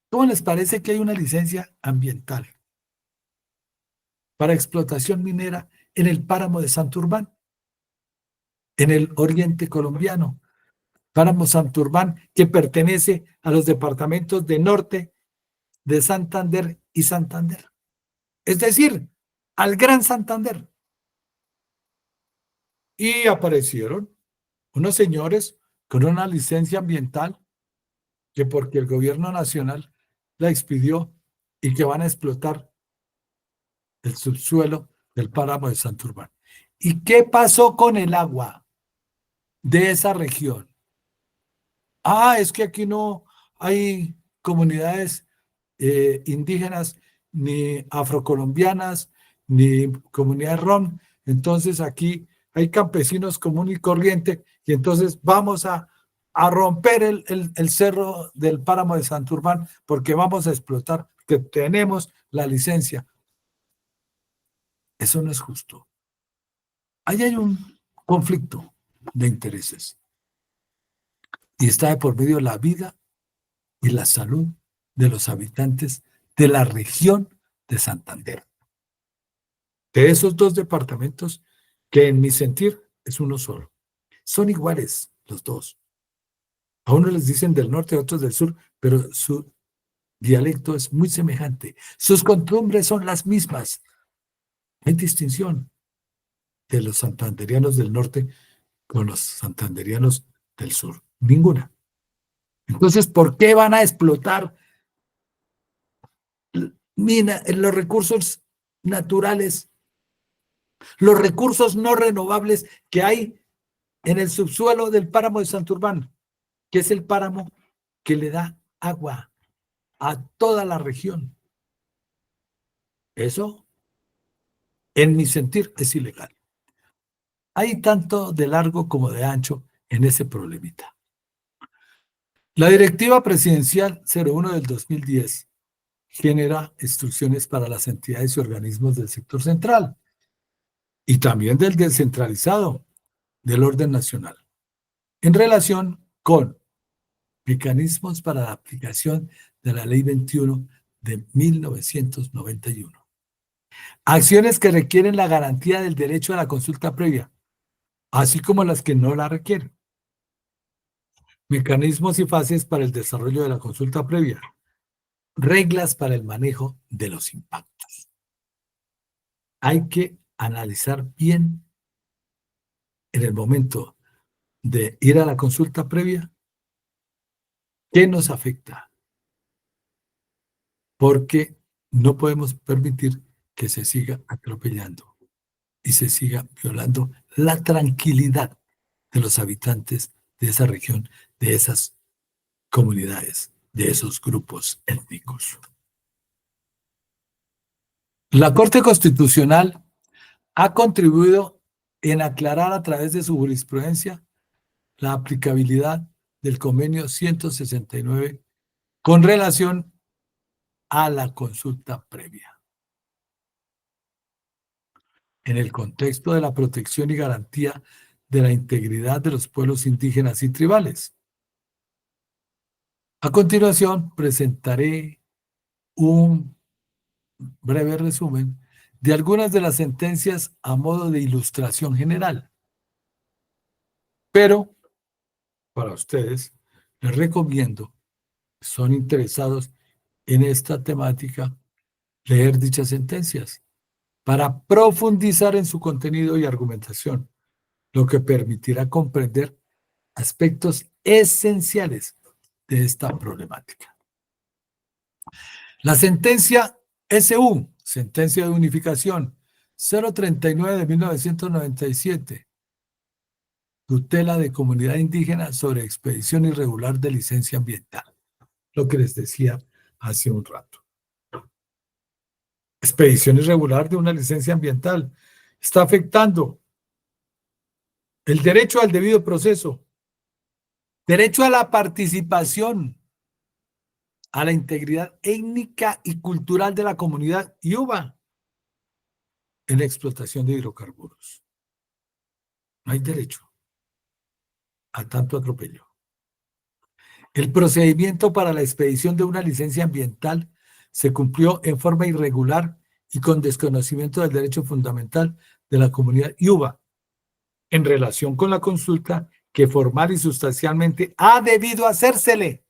¿Cómo les parece que hay una licencia ambiental para explotación minera en el páramo de Santurbán, en el oriente colombiano? Páramo Santurbán, que pertenece a los departamentos de Norte, de Santander y Santander. Es decir, al Gran Santander. Y aparecieron unos señores con una licencia ambiental que porque el gobierno nacional la expidió y que van a explotar el subsuelo del páramo de Santurbán. ¿Y qué pasó con el agua de esa región? Ah, es que aquí no hay comunidades indígenas, ni afrocolombianas, ni comunidad rom. Entonces aquí hay campesinos común y corriente, y entonces vamos a romper el cerro del páramo de Santurbán porque vamos a explotar, que tenemos la licencia. Eso no es justo. Ahí hay un conflicto de intereses y está de por medio la vida y la salud de los habitantes de la región de Santander. De esos dos departamentos, que en mi sentir es uno solo. Son iguales los dos. A unos les dicen del norte, a otros del sur, pero su dialecto es muy semejante. Sus costumbres son las mismas. No hay distinción de los santanderianos del norte con los santanderianos del sur. Ninguna. Entonces, ¿por qué van a explotar los recursos naturales, los recursos no renovables que hay en el subsuelo del páramo de Santurbán, que es el páramo que le da agua a toda la región? Eso, en mi sentir, es ilegal. Hay tanto de largo como de ancho en ese problemita. La Directiva Presidencial 01 del 2010 genera instrucciones para las entidades y organismos del sector central y también del descentralizado del orden nacional, en relación con mecanismos para la aplicación de la Ley 21 de 1991. Acciones que requieren la garantía del derecho a la consulta previa, así como las que no la requieren. Mecanismos y fases para el desarrollo de la consulta previa. Reglas para el manejo de los impactos. Hay que analizar bien en el momento de ir a la consulta previa qué nos afecta, porque no podemos permitir que se siga atropellando y se siga violando la tranquilidad de los habitantes de esa región, de esas comunidades, de esos grupos étnicos. La Corte Constitucional ha contribuido en aclarar a través de su jurisprudencia la aplicabilidad del convenio 169 con relación a la consulta previa, en el contexto de la protección y garantía de la integridad de los pueblos indígenas y tribales. A continuación, presentaré un breve resumen de algunas de las sentencias a modo de ilustración general. Pero, para ustedes, les recomiendo, si son interesados en esta temática, leer dichas sentencias para profundizar en su contenido y argumentación, lo que permitirá comprender aspectos esenciales de esta problemática. La sentencia SU, sentencia de unificación 039 de 1997, tutela de comunidad indígena sobre expedición irregular de licencia ambiental, lo que les decía hace un rato. Expedición irregular de una licencia ambiental está afectando el derecho al debido proceso, derecho a la participación, a la integridad étnica y cultural de la comunidad Yuba en la explotación de hidrocarburos. No hay derecho a tanto atropello. El procedimiento para la expedición de una licencia ambiental se cumplió en forma irregular y con desconocimiento del derecho fundamental de la comunidad Yuba en relación con la consulta que formal y sustancialmente ha debido hacérsele.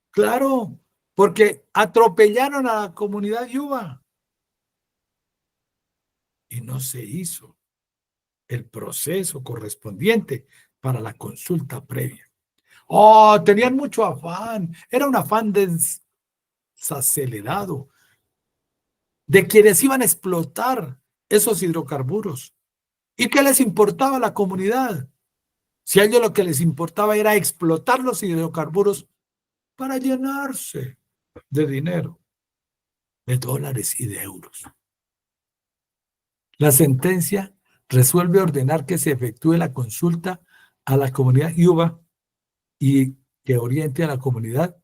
Claro, porque atropellaron a la comunidad yuba y no se hizo el proceso correspondiente para la consulta previa. Oh, tenían mucho afán, era un afán desacelerado de quienes iban a explotar esos hidrocarburos. ¿Y qué les importaba a la comunidad? Si a ellos lo que les importaba era explotar los hidrocarburos para llenarse de dinero, de dólares y de euros. La sentencia resuelve ordenar que se efectúe la consulta a la comunidad yuba y que oriente a la comunidad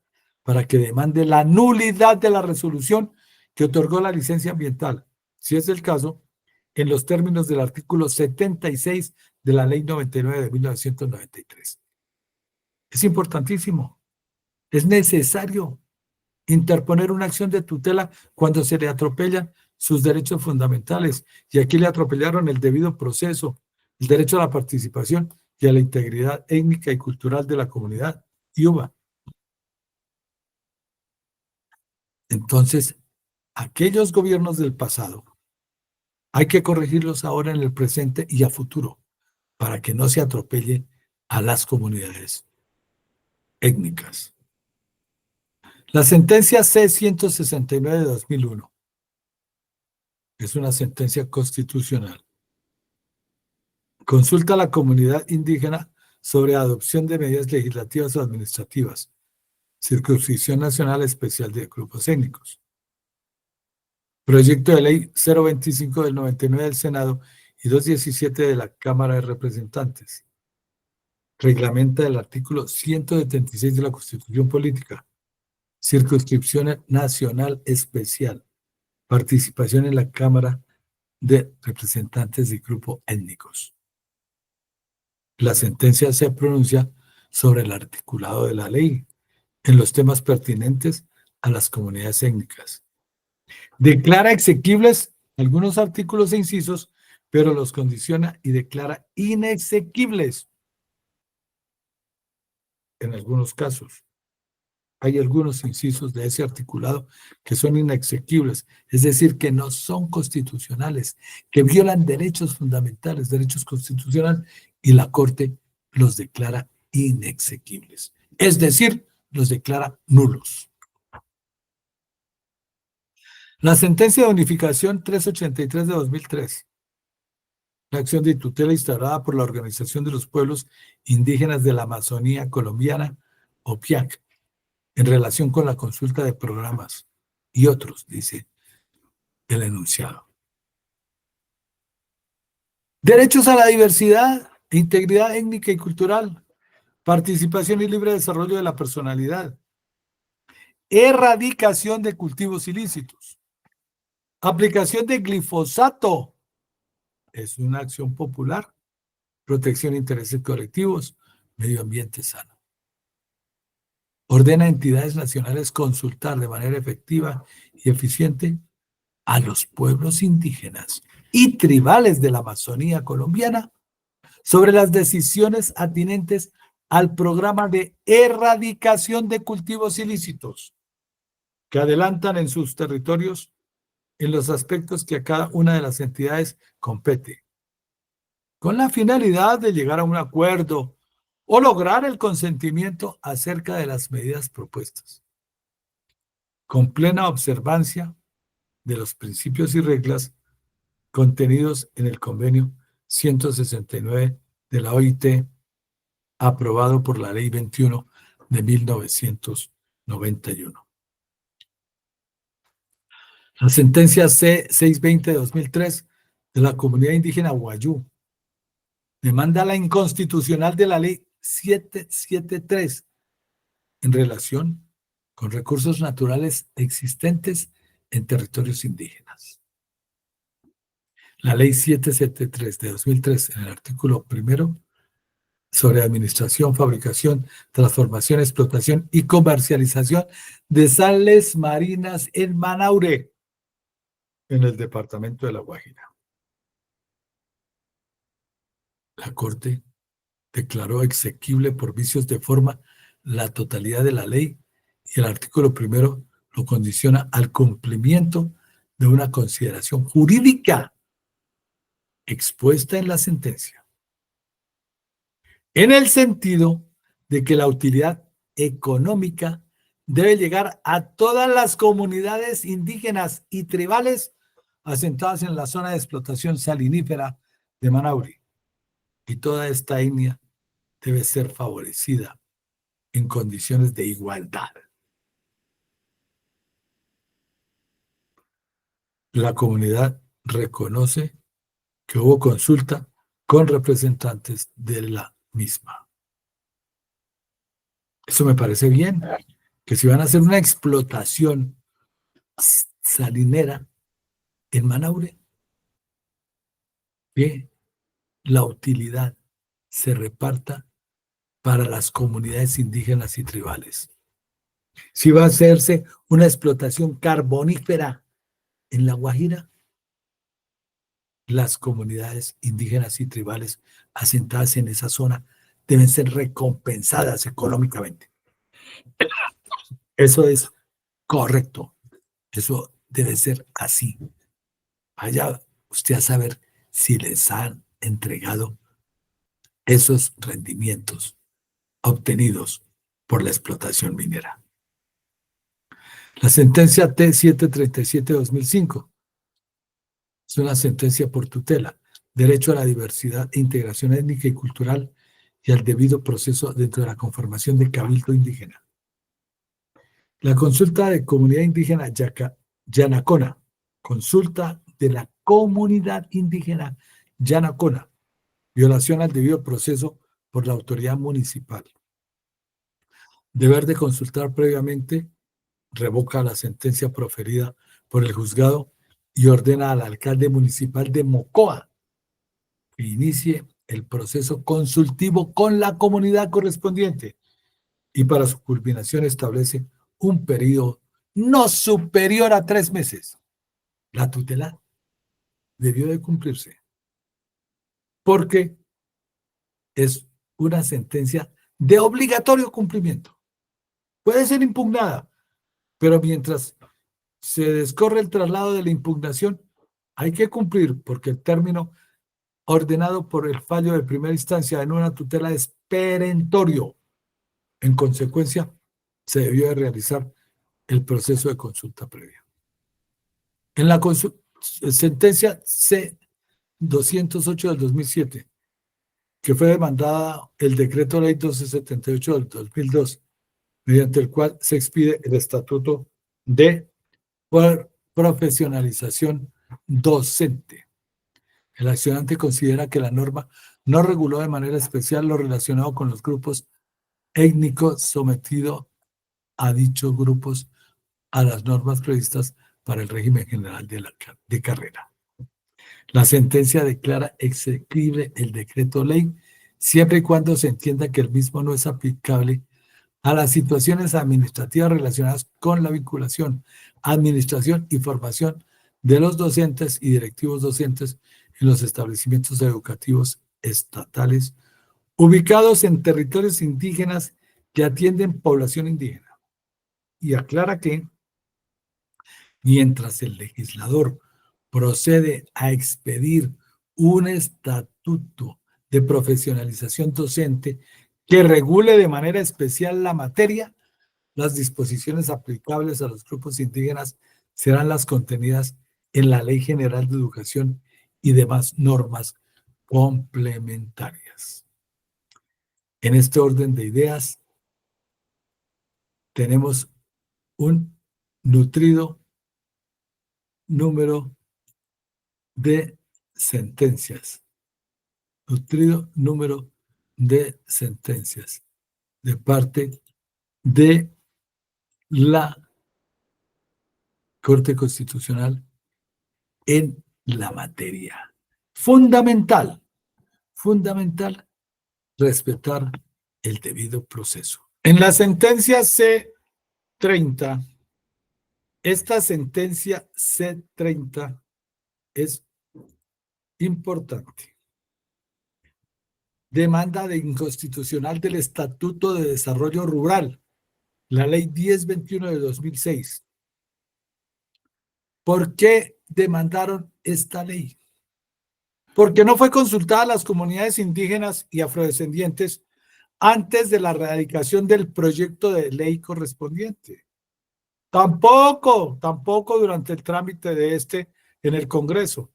para que demande la nulidad de la resolución que otorgó la licencia ambiental, si es el caso, en los términos del artículo 76 de la Ley 99 de 1993. Es importantísimo, es necesario interponer una acción de tutela cuando se le atropellan sus derechos fundamentales. Y aquí le atropellaron el debido proceso, el derecho a la participación y a la integridad étnica y cultural de la comunidad yuba. Entonces, aquellos gobiernos del pasado hay que corregirlos ahora en el presente y a futuro para que no se atropelle a las comunidades étnicas. La sentencia C-169 de 2001 es una sentencia constitucional. Consulta a la comunidad indígena sobre adopción de medidas legislativas o administrativas. Circunscripción Nacional Especial de Grupos Étnicos. Proyecto de ley 025 del 99 del Senado y 217 de la Cámara de Representantes. Reglamenta el artículo 176 de la Constitución Política. Circunscripción Nacional Especial. Participación en la Cámara de Representantes de Grupos Étnicos. La sentencia se pronuncia sobre el articulado de la ley en los temas pertinentes a las comunidades étnicas. Declara exequibles algunos artículos e incisos, pero los condiciona y declara inexequibles en algunos casos. Hay algunos incisos de ese articulado que son inexequibles, es decir, que no son constitucionales, que violan derechos fundamentales, derechos constitucionales, y la Corte los declara inexequibles. Es decir, los declara nulos. La sentencia de unificación 383 de 2003, la acción de tutela instaurada por la Organización de los Pueblos Indígenas de la Amazonía Colombiana, OPIAC, en relación con la consulta de programas y otros, dice el enunciado. Derechos a la diversidad, integridad étnica y cultural, participación y libre desarrollo de la personalidad, erradicación de cultivos ilícitos, aplicación de glifosato, es una acción popular, protección de intereses colectivos, medio ambiente sano. Ordena a entidades nacionales consultar de manera efectiva y eficiente a los pueblos indígenas y tribales de la Amazonía colombiana sobre las decisiones atinentes al programa de erradicación de cultivos ilícitos que adelantan en sus territorios en los aspectos que a cada una de las entidades compete, con la finalidad de llegar a un acuerdo o lograr el consentimiento acerca de las medidas propuestas, con plena observancia de los principios y reglas contenidos en el convenio 169 de la OIT, aprobado por la Ley 21 de 1991. La sentencia C-620 de 2003 de la comunidad indígena Wayuu demanda la inconstitucional de la Ley 773 en relación con recursos naturales existentes en territorios indígenas. La Ley 773 de 2003, en el artículo primero, sobre administración, fabricación, transformación, explotación y comercialización de sales marinas en Manaure, en el departamento de La Guajira. La Corte declaró exequible por vicios de forma la totalidad de la ley y el artículo primero lo condiciona al cumplimiento de una consideración jurídica expuesta en la sentencia, en el sentido de que la utilidad económica debe llegar a todas las comunidades indígenas y tribales asentadas en la zona de explotación salinífera de Manaure. Y toda esta etnia debe ser favorecida en condiciones de igualdad. La comunidad reconoce que hubo consulta con representantes de la misma. Eso me parece bien, que si van a hacer una explotación salinera en Manaure, que la utilidad se reparta para las comunidades indígenas y tribales. Si va a hacerse una explotación carbonífera en La Guajira, las comunidades indígenas y tribales asentadas en esa zona deben ser recompensadas económicamente. Eso es correcto. Eso debe ser así. Vaya usted a saber si les han entregado esos rendimientos obtenidos por la explotación minera. La sentencia T737-2005 es una sentencia por tutela, derecho a la diversidad e integración étnica y cultural y al debido proceso dentro de la conformación de cabildo indígena. La consulta de comunidad indígena Yanacona, consulta de la comunidad indígena Yanacona, violación al debido proceso por la autoridad municipal. Deber de consultar previamente, revoca la sentencia proferida por el juzgado y ordena al alcalde municipal de Mocoa que inicie el proceso consultivo con la comunidad correspondiente y para su culminación establece un periodo no superior a 3 meses. La tutela debió de cumplirse porque es una sentencia de obligatorio cumplimiento. Puede ser impugnada, pero mientras se descorre el traslado de la impugnación, hay que cumplir porque el término ordenado por el fallo de primera instancia en una tutela es perentorio. En consecuencia, se debió de realizar el proceso de consulta previa. En la sentencia C-208 del 2007, que fue demandada el decreto ley 1278 del 2002, mediante el cual se expide el estatuto de profesionalización docente. El accionante considera que la norma no reguló de manera especial lo relacionado con los grupos étnicos sometidos a dichos grupos a las normas previstas para el régimen general de carrera. La sentencia declara exequible el decreto ley siempre y cuando se entienda que el mismo no es aplicable a las situaciones administrativas relacionadas con la vinculación, administración y formación de los docentes y directivos docentes en los establecimientos educativos estatales ubicados en territorios indígenas que atienden población indígena. Y aclara que mientras el legislador procede a expedir un estatuto de profesionalización docente que regule de manera especial la materia, las disposiciones aplicables a los grupos indígenas serán las contenidas en la Ley General de Educación y demás normas complementarias. En este orden de ideas, tenemos un nutrido número de sentencias, nutrido número de sentencias de parte de la Corte Constitucional en la materia. Fundamental, fundamental respetar el debido proceso. En la sentencia C30, esta sentencia C30 es importante demanda de inconstitucional del Estatuto de Desarrollo Rural, la ley 1021 de 2006. ¿Por qué demandaron esta ley? Porque no fue consultada a las comunidades indígenas y afrodescendientes antes de la radicación del proyecto de ley correspondiente. Tampoco durante el trámite de este en el Congreso.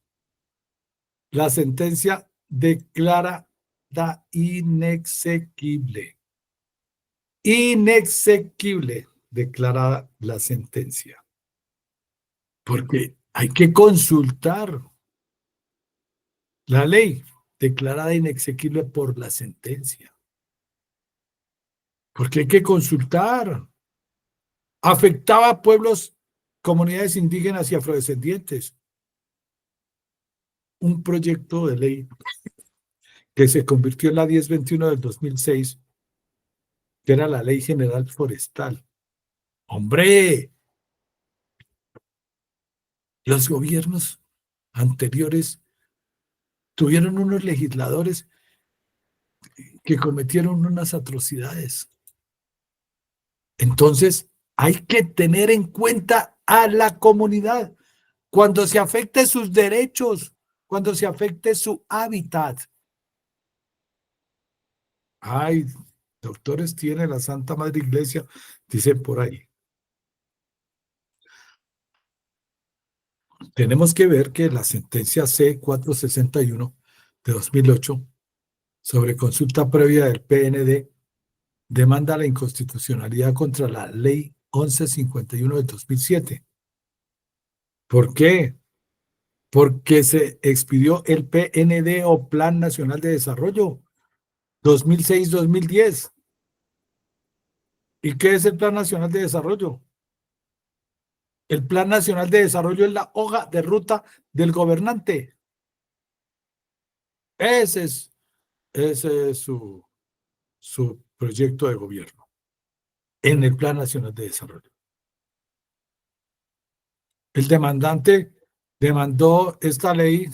La sentencia declara inexequible. Inexequible declarada la sentencia. Porque hay que consultar la ley declarada inexequible por la sentencia. Porque hay que consultar. Afectaba a pueblos, comunidades indígenas y afrodescendientes. Un proyecto de ley que se convirtió en la 1021 del 2006, que era la Ley General Forestal. ¡Hombre! Los gobiernos anteriores tuvieron unos legisladores que cometieron unas atrocidades. Entonces, hay que tener en cuenta a la comunidad cuando se afecte sus derechos, cuando se afecte su hábitat. Ay, doctores tiene la Santa Madre Iglesia, dicen por ahí. Tenemos que ver que la sentencia C-461 de 2008 sobre consulta previa del PND demanda la inconstitucionalidad contra la ley 1151 del 2007. ¿Por qué? Porque se expidió el PND o Plan Nacional de Desarrollo 2006-2010. ¿Y qué es el Plan Nacional de Desarrollo? El Plan Nacional de Desarrollo es la hoja de ruta del gobernante. Ese es su proyecto de gobierno en el Plan Nacional de Desarrollo. El demandante demandó esta ley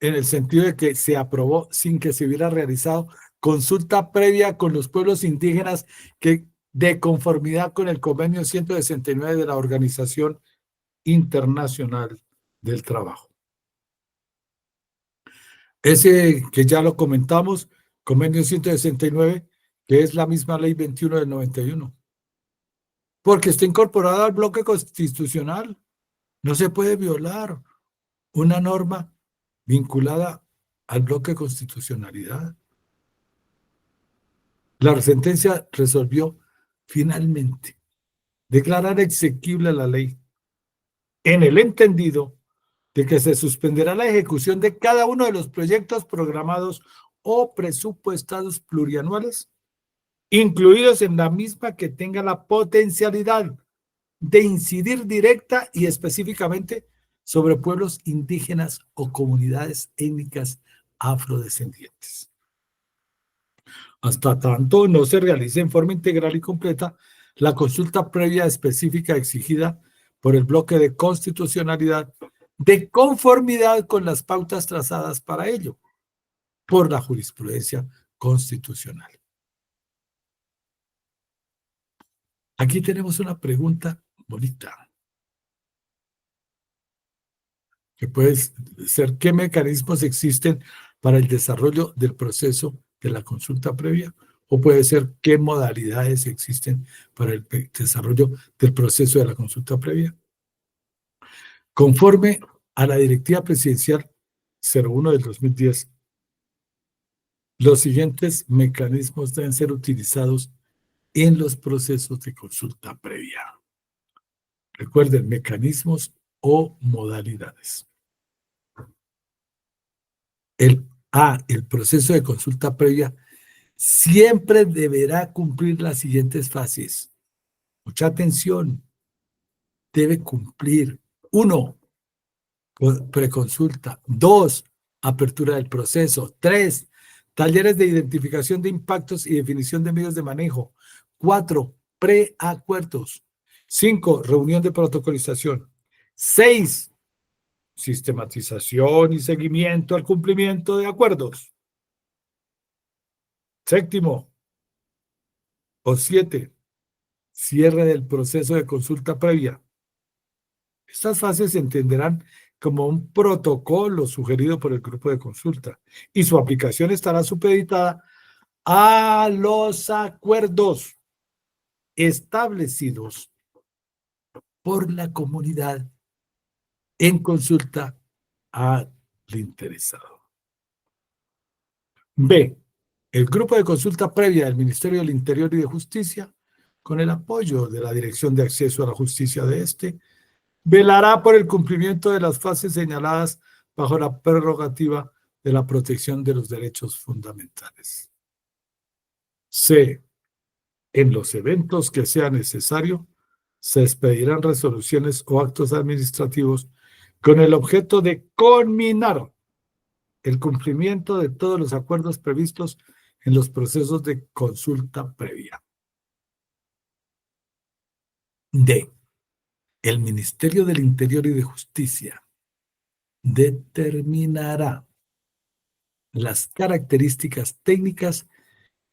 en el sentido de que se aprobó sin que se hubiera realizado consulta previa con los pueblos indígenas que de conformidad con el convenio 169 de la Organización Internacional del Trabajo. Ese que ya lo comentamos, convenio 169, que es la misma ley 21 del 91. Porque está incorporada al bloque constitucional. No se puede violar una norma vinculada al bloque de constitucionalidad. La sentencia resolvió finalmente declarar exequible la ley en el entendido de que se suspenderá la ejecución de cada uno de los proyectos programados o presupuestados plurianuales, incluidos en la misma que tenga la potencialidad de incidir directa y específicamente sobre pueblos indígenas o comunidades étnicas afrodescendientes. Hasta tanto no se realice en forma integral y completa la consulta previa específica exigida por el bloque de constitucionalidad de conformidad con las pautas trazadas para ello por la jurisprudencia constitucional. Aquí tenemos una pregunta bonita, que puede ser: ¿qué mecanismos existen para el desarrollo del proceso de la consulta previa? O puede ser: ¿qué modalidades existen para el desarrollo del proceso de la consulta previa? Conforme a la Directiva Presidencial 01 del 2010, los siguientes mecanismos deben ser utilizados en los procesos de consulta previa. Recuerden, mecanismos o modalidades. El proceso de consulta previa siempre deberá cumplir las siguientes fases. Mucha atención. Debe cumplir: 1, preconsulta; 2, apertura del proceso; 3, talleres de identificación de impactos y definición de medios de manejo; 4, preacuerdos; 5, reunión de protocolización; 6, sistematización y seguimiento al cumplimiento de acuerdos. Séptimo o siete, cierre del proceso de consulta previa. Estas fases se entenderán como un protocolo sugerido por el grupo de consulta y su aplicación estará supeditada a los acuerdos establecidos por la comunidad en consulta al interesado. B. El grupo de consulta previa del Ministerio del Interior y de Justicia, con el apoyo de la Dirección de Acceso a la Justicia de este, velará por el cumplimiento de las fases señaladas bajo la prerrogativa de la protección de los derechos fundamentales. C. En los eventos que sea necesario, se expedirán resoluciones o actos administrativos con el objeto de conminar el cumplimiento de todos los acuerdos previstos en los procesos de consulta previa. D. El Ministerio del Interior y de Justicia determinará las características técnicas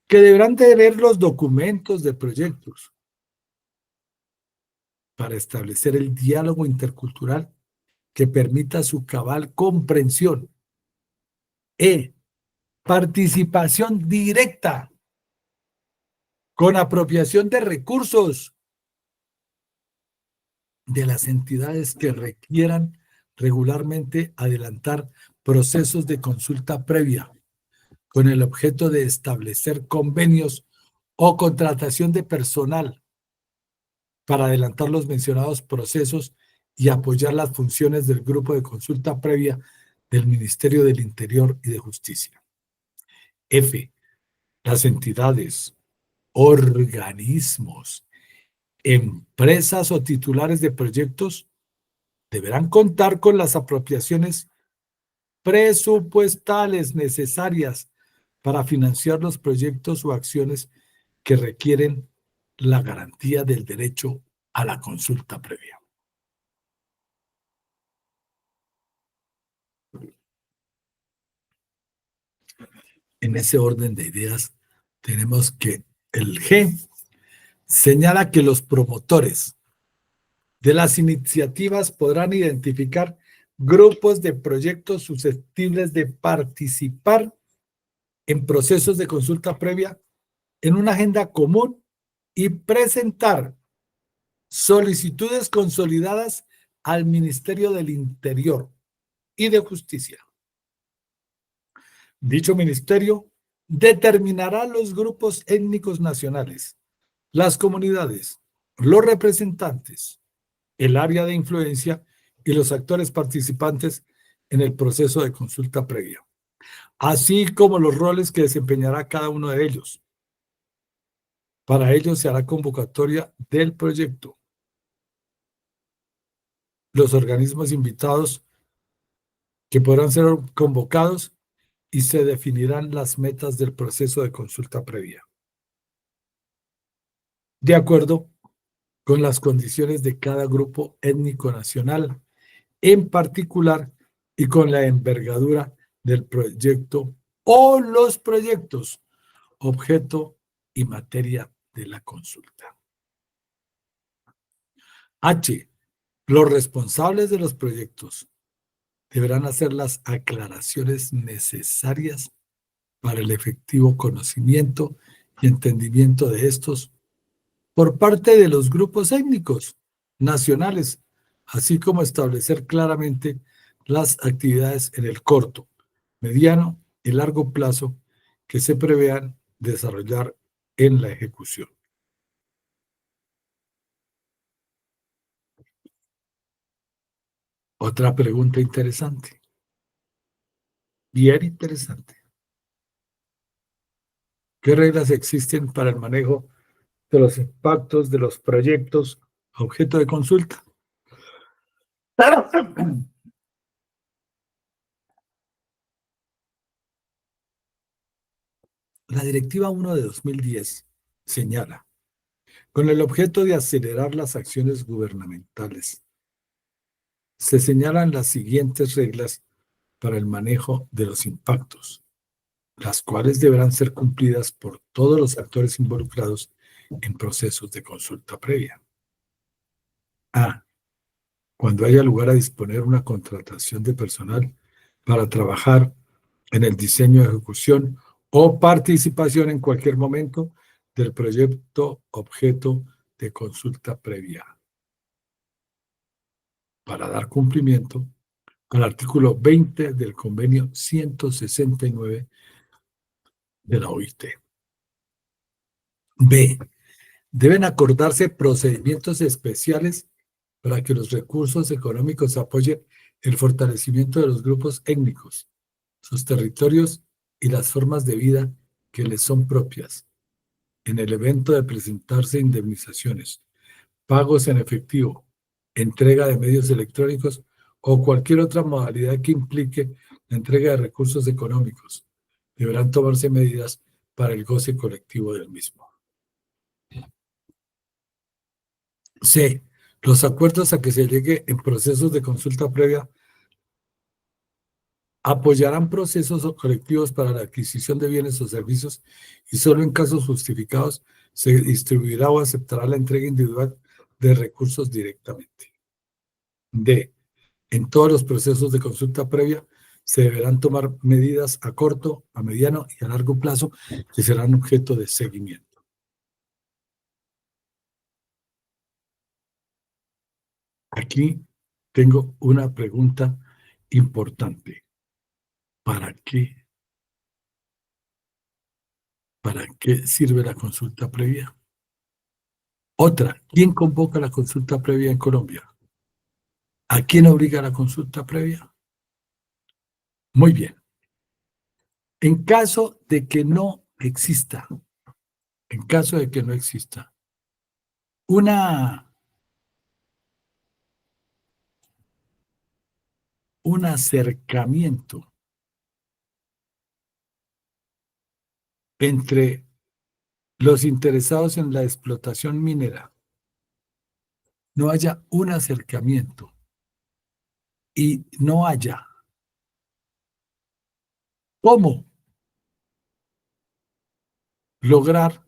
que deberán tener los documentos de proyectos para establecer el diálogo intercultural que permita su cabal comprensión. E. Participación directa con apropiación de recursos de las entidades que requieran regularmente adelantar procesos de consulta previa con el objeto de establecer convenios o contratación de personal para adelantar los mencionados procesos y apoyar las funciones del grupo de consulta previa del Ministerio del Interior y de Justicia. F. Las entidades, organismos, empresas o titulares de proyectos deberán contar con las apropiaciones presupuestales necesarias para financiar los proyectos o acciones que requieren la garantía del derecho a la consulta previa. En ese orden de ideas, tenemos que el G señala que los promotores de las iniciativas podrán identificar grupos de proyectos susceptibles de participar en procesos de consulta previa en una agenda común y presentar solicitudes consolidadas al Ministerio del Interior y de Justicia. Dicho ministerio determinará los grupos étnicos nacionales, las comunidades, los representantes, el área de influencia y los actores participantes en el proceso de consulta previa, así como los roles que desempeñará cada uno de ellos. Para ello se hará convocatoria del proyecto. Los organismos invitados que podrán ser convocados y se definirán las metas del proceso de consulta previa, de acuerdo con las condiciones de cada grupo étnico nacional, en particular, y con la envergadura del proyecto o los proyectos, objeto y materia de la consulta. H. Los responsables de los proyectos deberán hacer las aclaraciones necesarias para el efectivo conocimiento y entendimiento de estos por parte de los grupos étnicos nacionales, así como establecer claramente las actividades en el corto, mediano y largo plazo que se prevean desarrollar en la ejecución. Otra pregunta interesante, bien interesante. ¿Qué reglas existen para el manejo de los impactos de los proyectos objeto de consulta? La Directiva 1 de 2010 señala, con el objeto de acelerar las acciones gubernamentales se señalan las siguientes reglas para el manejo de los impactos, las cuales deberán ser cumplidas por todos los actores involucrados en procesos de consulta previa. A. Cuando haya lugar a disponer una contratación de personal para trabajar en el diseño, ejecución o participación en cualquier momento del proyecto objeto de consulta previa, para dar cumplimiento al artículo 20 del convenio 169 de la OIT. B. Deben acordarse procedimientos especiales para que los recursos económicos apoyen el fortalecimiento de los grupos étnicos, sus territorios y las formas de vida que les son propias. En el evento de presentarse indemnizaciones, pagos en efectivo, entrega de medios electrónicos o cualquier otra modalidad que implique la entrega de recursos económicos, deberán tomarse medidas para el goce colectivo del mismo. C. Los acuerdos a que se llegue en procesos de consulta previa apoyarán procesos colectivos para la adquisición de bienes o servicios y solo en casos justificados se distribuirá o aceptará la entrega individual de recursos directamente. D. En todos los procesos de consulta previa se deberán tomar medidas a corto, a mediano y a largo plazo que serán objeto de seguimiento. Aquí tengo una pregunta importante. ¿Para qué? ¿Para qué sirve la consulta previa? Otra, ¿quién convoca la consulta previa en Colombia? ¿A quién obliga la consulta previa? Muy bien. En caso de que no exista, en caso de que no exista una, un acercamiento entre los interesados en la explotación minera, no haya un acercamiento y no haya cómo lograr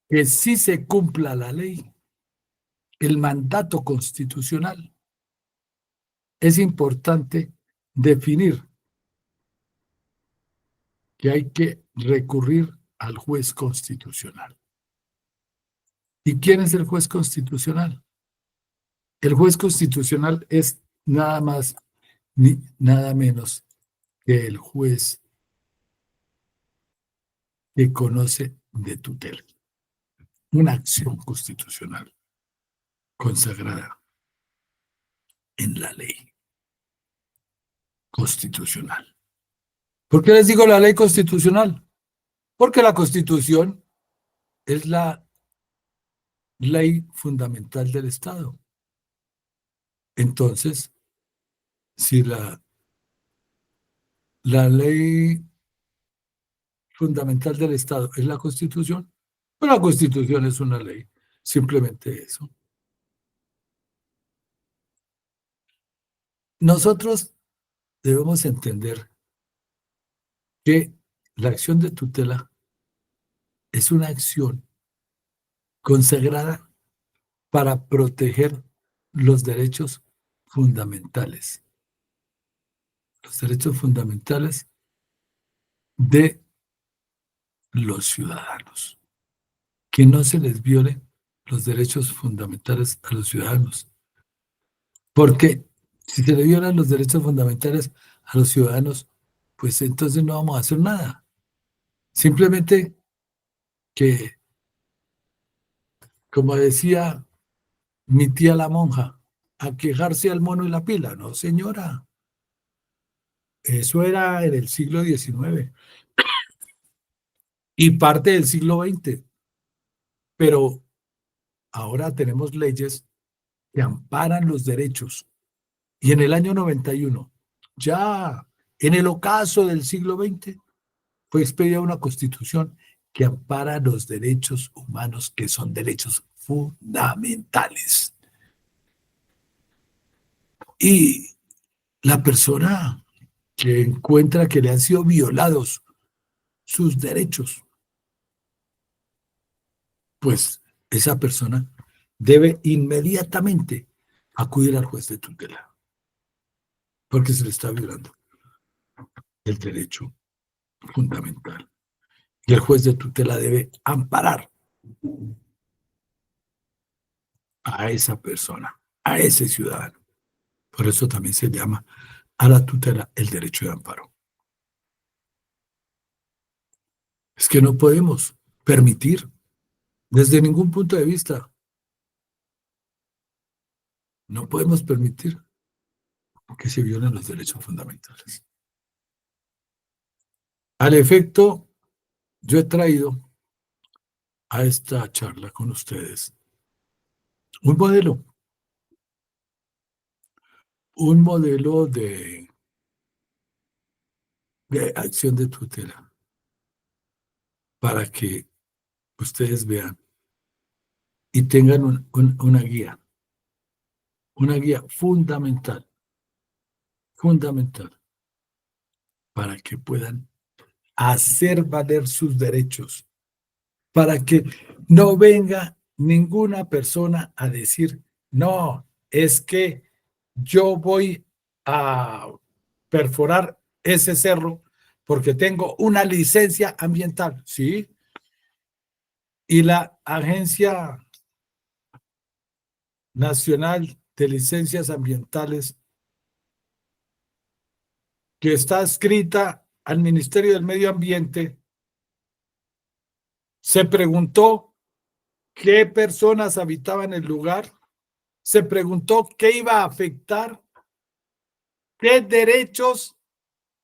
que sí se cumpla la ley, el mandato constitucional, es importante definir que hay que recurrir al juez constitucional. ¿Y quién es el juez constitucional? El juez constitucional es nada más ni nada menos que el juez que conoce de tutela. Una acción constitucional consagrada en la ley constitucional. ¿Por qué les digo la ley constitucional? Porque la Constitución es la ley fundamental del Estado. Entonces, si la ley fundamental del Estado es la Constitución, pues la Constitución es una ley, simplemente eso. Nosotros debemos entender que la acción de tutela es una acción consagrada para proteger fundamentales, los derechos fundamentales de los ciudadanos, que no se les violen los derechos fundamentales a los ciudadanos, porque si se le violan los derechos fundamentales a los ciudadanos, pues entonces no vamos a hacer nada. Simplemente que, como decía mi tía la monja, a quejarse al mono y la pila. No, señora, eso era en el siglo XIX y parte del siglo XX, pero ahora tenemos leyes que amparan los derechos. Y en el año 91, ya en el ocaso del siglo XX, fue expedida una constitución que ampara los derechos humanos, que son derechos fundamentales. Y la persona que encuentra que le han sido violados sus derechos, pues esa persona debe inmediatamente acudir al juez de tutela, porque se le está violando el derecho fundamental. Y el juez de tutela debe amparar a esa persona, a ese ciudadano. Por eso también se llama a la tutela el derecho de amparo. Es que no podemos permitir, desde ningún punto de vista, no podemos permitir que se violen los derechos fundamentales. Al efecto, yo he traído a esta charla con ustedes un modelo de acción de tutela para que ustedes vean y tengan una guía fundamental, para que puedan hacer valer sus derechos, para que no venga ninguna persona a decir, no, es que yo voy a perforar ese cerro porque tengo una licencia ambiental, ¿sí? Y la Agencia Nacional de Licencias Ambientales, que está adscrita al Ministerio del Medio Ambiente, se preguntó qué personas habitaban el lugar, se preguntó qué iba a afectar, qué derechos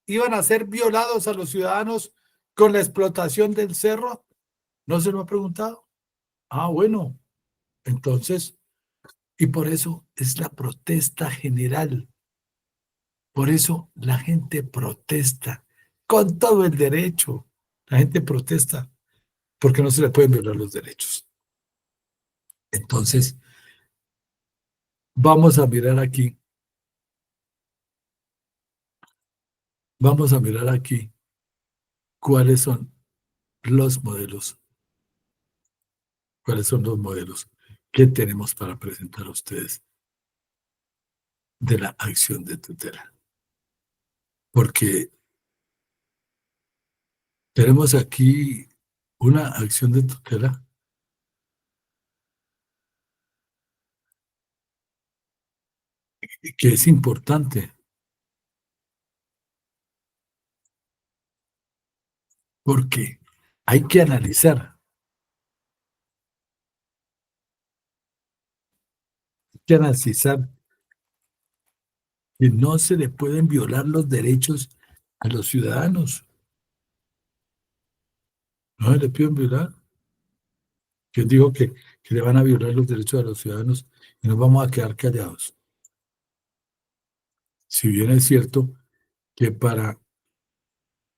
iban a ser violados a los ciudadanos con la explotación del cerro. ¿No se lo ha preguntado? Ah, bueno, entonces, y por eso es la protesta general. Por eso la gente protesta con todo el derecho. La gente protesta porque no se le pueden violar los derechos. Entonces, vamos a mirar aquí, vamos a mirar aquí cuáles son los modelos, cuáles son los modelos que tenemos para presentar a ustedes de la acción de tutela. Porque tenemos aquí una acción de tutela que es importante, porque hay que analizar que no se le pueden violar los derechos a los ciudadanos. No se le pueden violar. ¿Quién dijo que le van a violar los derechos a los ciudadanos y nos vamos a quedar callados? Si bien es cierto que para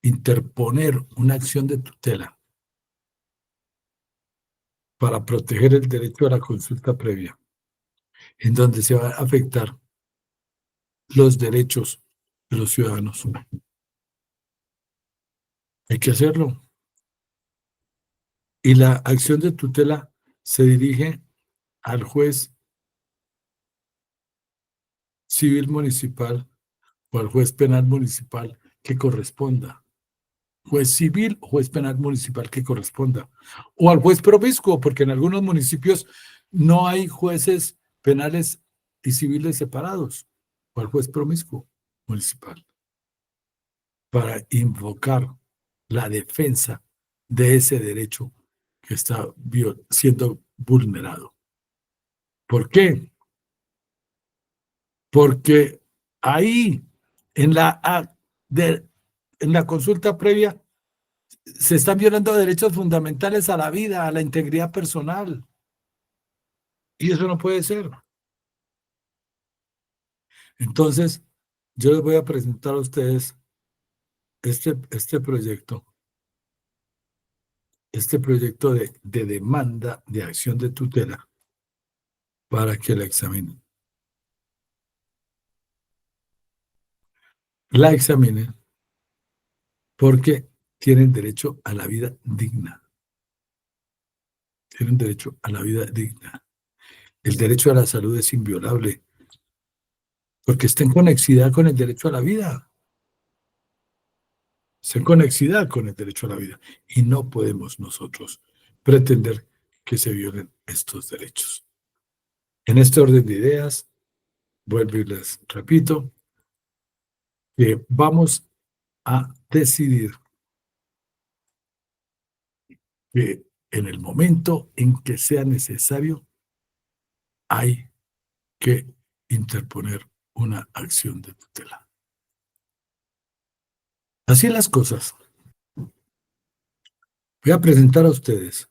interponer una acción de tutela para proteger el derecho a la consulta previa, en donde se va a afectar los derechos de los ciudadanos, hay que hacerlo. Y la acción de tutela se dirige al juez civil municipal o al juez penal municipal que corresponda. Juez civil o juez penal municipal que corresponda. O al juez promiscuo, porque en algunos municipios no hay jueces penales y civiles separados. O al juez promiscuo municipal, para invocar la defensa de ese derecho que está siendo vulnerado. ¿Por qué? Porque ahí, en en la consulta previa, se están violando derechos fundamentales a la vida, a la integridad personal. Y eso no puede ser. Entonces, yo les voy a presentar a ustedes este proyecto de demanda de acción de tutela para que la examinen. la examinen porque tienen derecho a la vida digna. Tienen derecho a la vida digna. El derecho a la salud es inviolable porque está en conexidad con el derecho a la vida. Está en conexidad con el derecho a la vida. Y no podemos nosotros pretender que se violen estos derechos. En este orden de ideas, vuelvo y les repito que vamos a decidir que en el momento en que sea necesario, hay que interponer una acción de tutela. Así las cosas. Voy a presentar a ustedes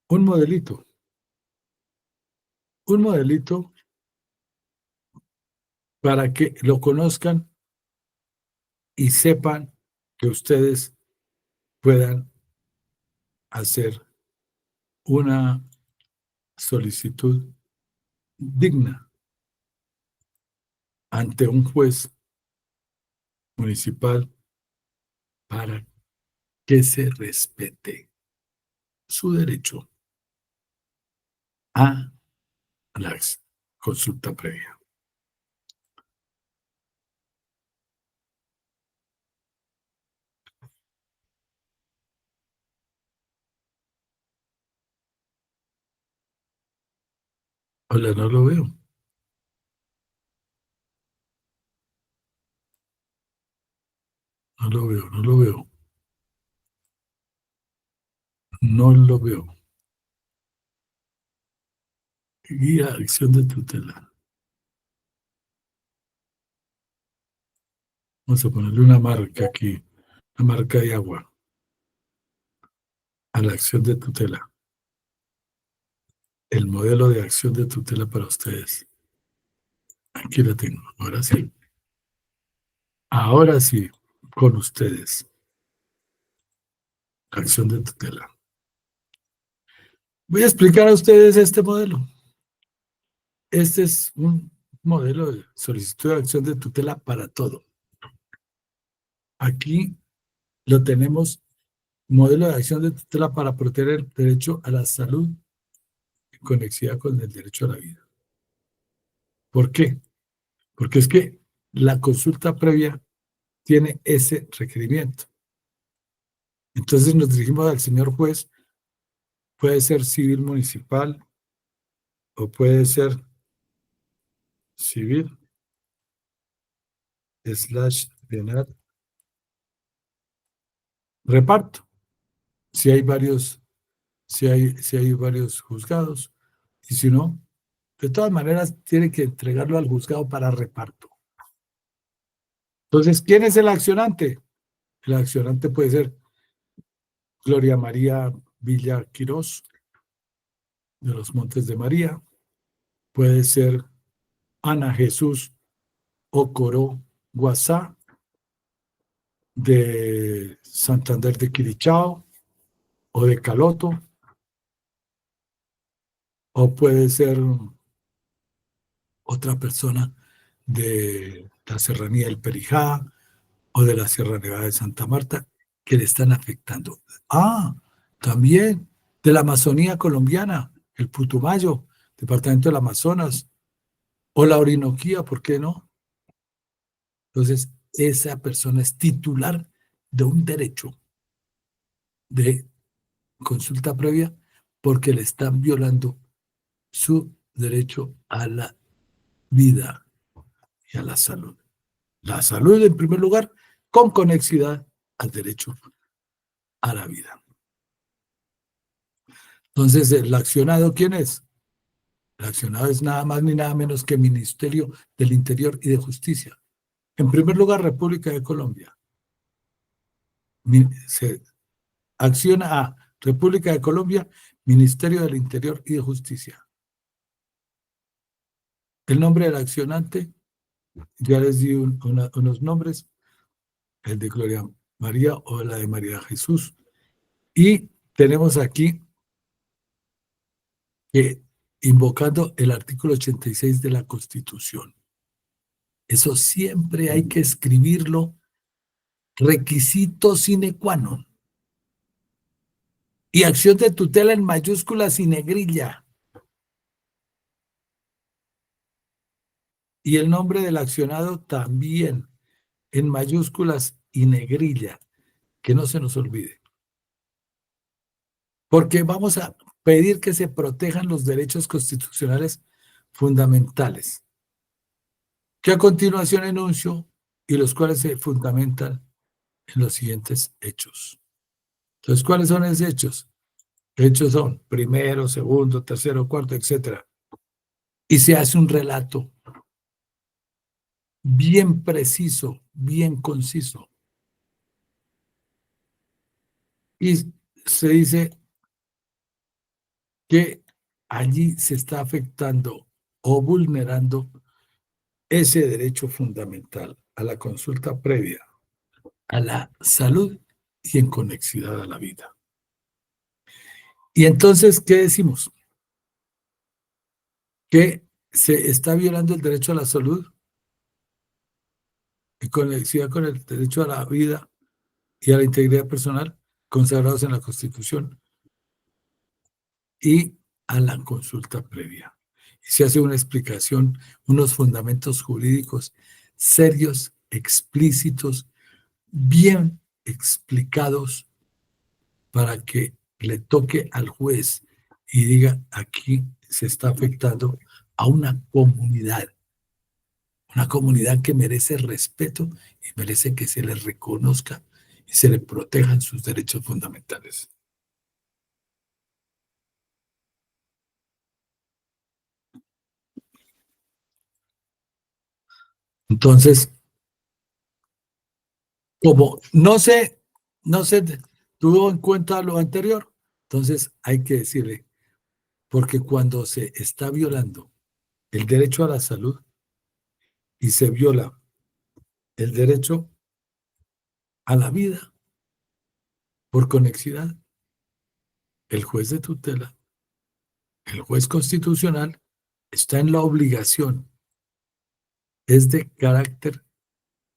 un modelito para que lo conozcan y sepan que ustedes puedan hacer una solicitud digna ante un juez municipal para que se respete su derecho a la consulta previa. Hola, no lo veo. No lo veo, no lo veo. No lo veo. Guía, acción de tutela. Vamos a ponerle una marca aquí, una marca de agua a la acción de tutela. El modelo de acción de tutela para ustedes. Aquí la tengo, ahora sí. Ahora sí, con ustedes. Acción de tutela. Voy a explicar a ustedes este modelo. Este es un modelo de solicitud de acción de tutela para todo. Aquí lo tenemos, modelo de acción de tutela para proteger el derecho a la salud en conexidad con el derecho a la vida. ¿Por qué? Porque es que la consulta previa tiene ese requerimiento. Entonces nos dirigimos al señor juez, puede ser civil municipal o puede ser civil / penal. Reparto. Si hay varios, si hay varios juzgados, y si no, de todas maneras tiene que entregarlo al juzgado para reparto. Entonces, ¿quién es el accionante? El accionante puede ser Gloria María Villa Quirós, de los Montes de María, puede ser Ana Jesús Ocoró Guasá, de Santander de Quilichao o de Caloto, o puede ser otra persona de la Serranía del Perijá o de la Sierra Nevada de Santa Marta que le están afectando. Ah, también de la Amazonía colombiana, el Putumayo, departamento del Amazonas, o la Orinoquía, ¿por qué no? Entonces, esa persona es titular de un derecho de consulta previa porque le están violando su derecho a la vida y a la salud. La salud en primer lugar, con conexidad al derecho a la vida. Entonces, ¿el accionado quién es? El accionado es nada más ni nada menos que Ministerio del Interior y de Justicia. En primer lugar, República de Colombia. Se acciona a República de Colombia, Ministerio del Interior y de Justicia. El nombre del accionante, ya les di unos nombres, el de Gloria María o la de María Jesús. Y tenemos aquí que invocando el artículo 86 de la Constitución. Eso siempre hay que escribirlo, requisito sine qua non. Y acción de tutela en mayúsculas y negrilla. Y el nombre del accionado también en mayúsculas y negrilla. Que no se nos olvide. Porque vamos a pedir que se protejan los derechos constitucionales fundamentales, que a continuación enuncio y los cuales se fundamentan en los siguientes hechos. Entonces, ¿cuáles son esos hechos? Hechos son primero, segundo, tercero, cuarto, etcétera. Y se hace un relato bien preciso, bien conciso. Y se dice que allí se está afectando o vulnerando ese derecho fundamental a la consulta previa, a la salud y en conexidad a la vida. Y entonces, ¿qué decimos? Que se está violando el derecho a la salud en conexidad con el derecho a la vida y a la integridad personal consagrados en la Constitución y a la consulta previa. Y se hace una explicación, unos fundamentos jurídicos serios, explícitos, bien explicados para que le toque al juez y diga, aquí se está afectando a una comunidad que merece respeto y merece que se le reconozca y se le protejan sus derechos fundamentales. Entonces, como no se tuvo en cuenta lo anterior, entonces hay que decirle, porque cuando se está violando el derecho a la salud y se viola el derecho a la vida por conexidad, el juez de tutela, el juez constitucional, está en la obligación, es de carácter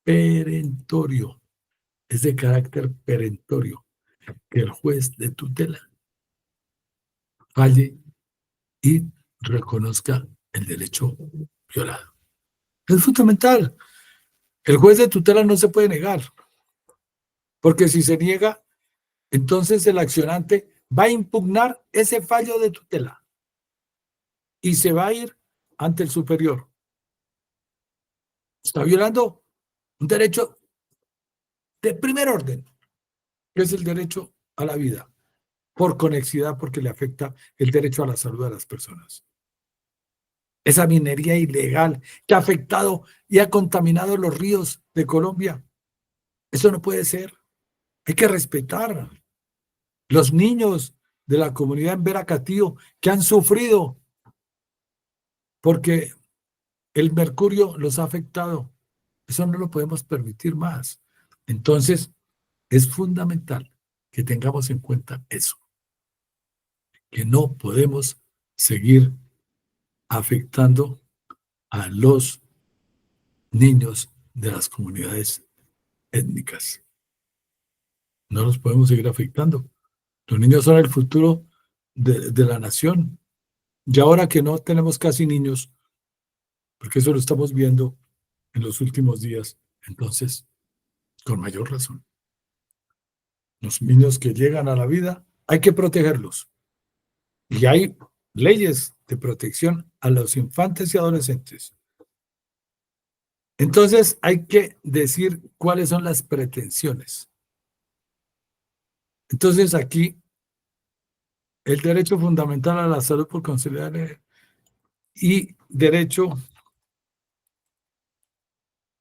perentorio, es de carácter perentorio, que el juez de tutela falle y reconozca el derecho violado. Es fundamental. El juez de tutela no se puede negar, porque si se niega, entonces el accionante va a impugnar ese fallo de tutela y se va a ir ante el superior. Está violando un derecho de primer orden, que es el derecho a la vida, por conexidad, porque le afecta el derecho a la salud de las personas. Esa minería ilegal que ha afectado y ha contaminado los ríos de Colombia, eso no puede ser. Hay que respetar los niños de la comunidad en Veracatío que han sufrido porque el mercurio los ha afectado. Eso no lo podemos permitir más. Entonces, es fundamental que tengamos en cuenta eso, que no podemos seguir afectando a los niños de las comunidades étnicas. No los podemos seguir afectando. Los niños son el futuro de la nación. Y ahora que no tenemos casi niños, porque eso lo estamos viendo en los últimos días, entonces, con mayor razón, los niños que llegan a la vida hay que protegerlos. Y hay leyes de protección a los infantes y adolescentes. Entonces hay que decir cuáles son las pretensiones. Entonces aquí el derecho fundamental a la salud por conciliar y derecho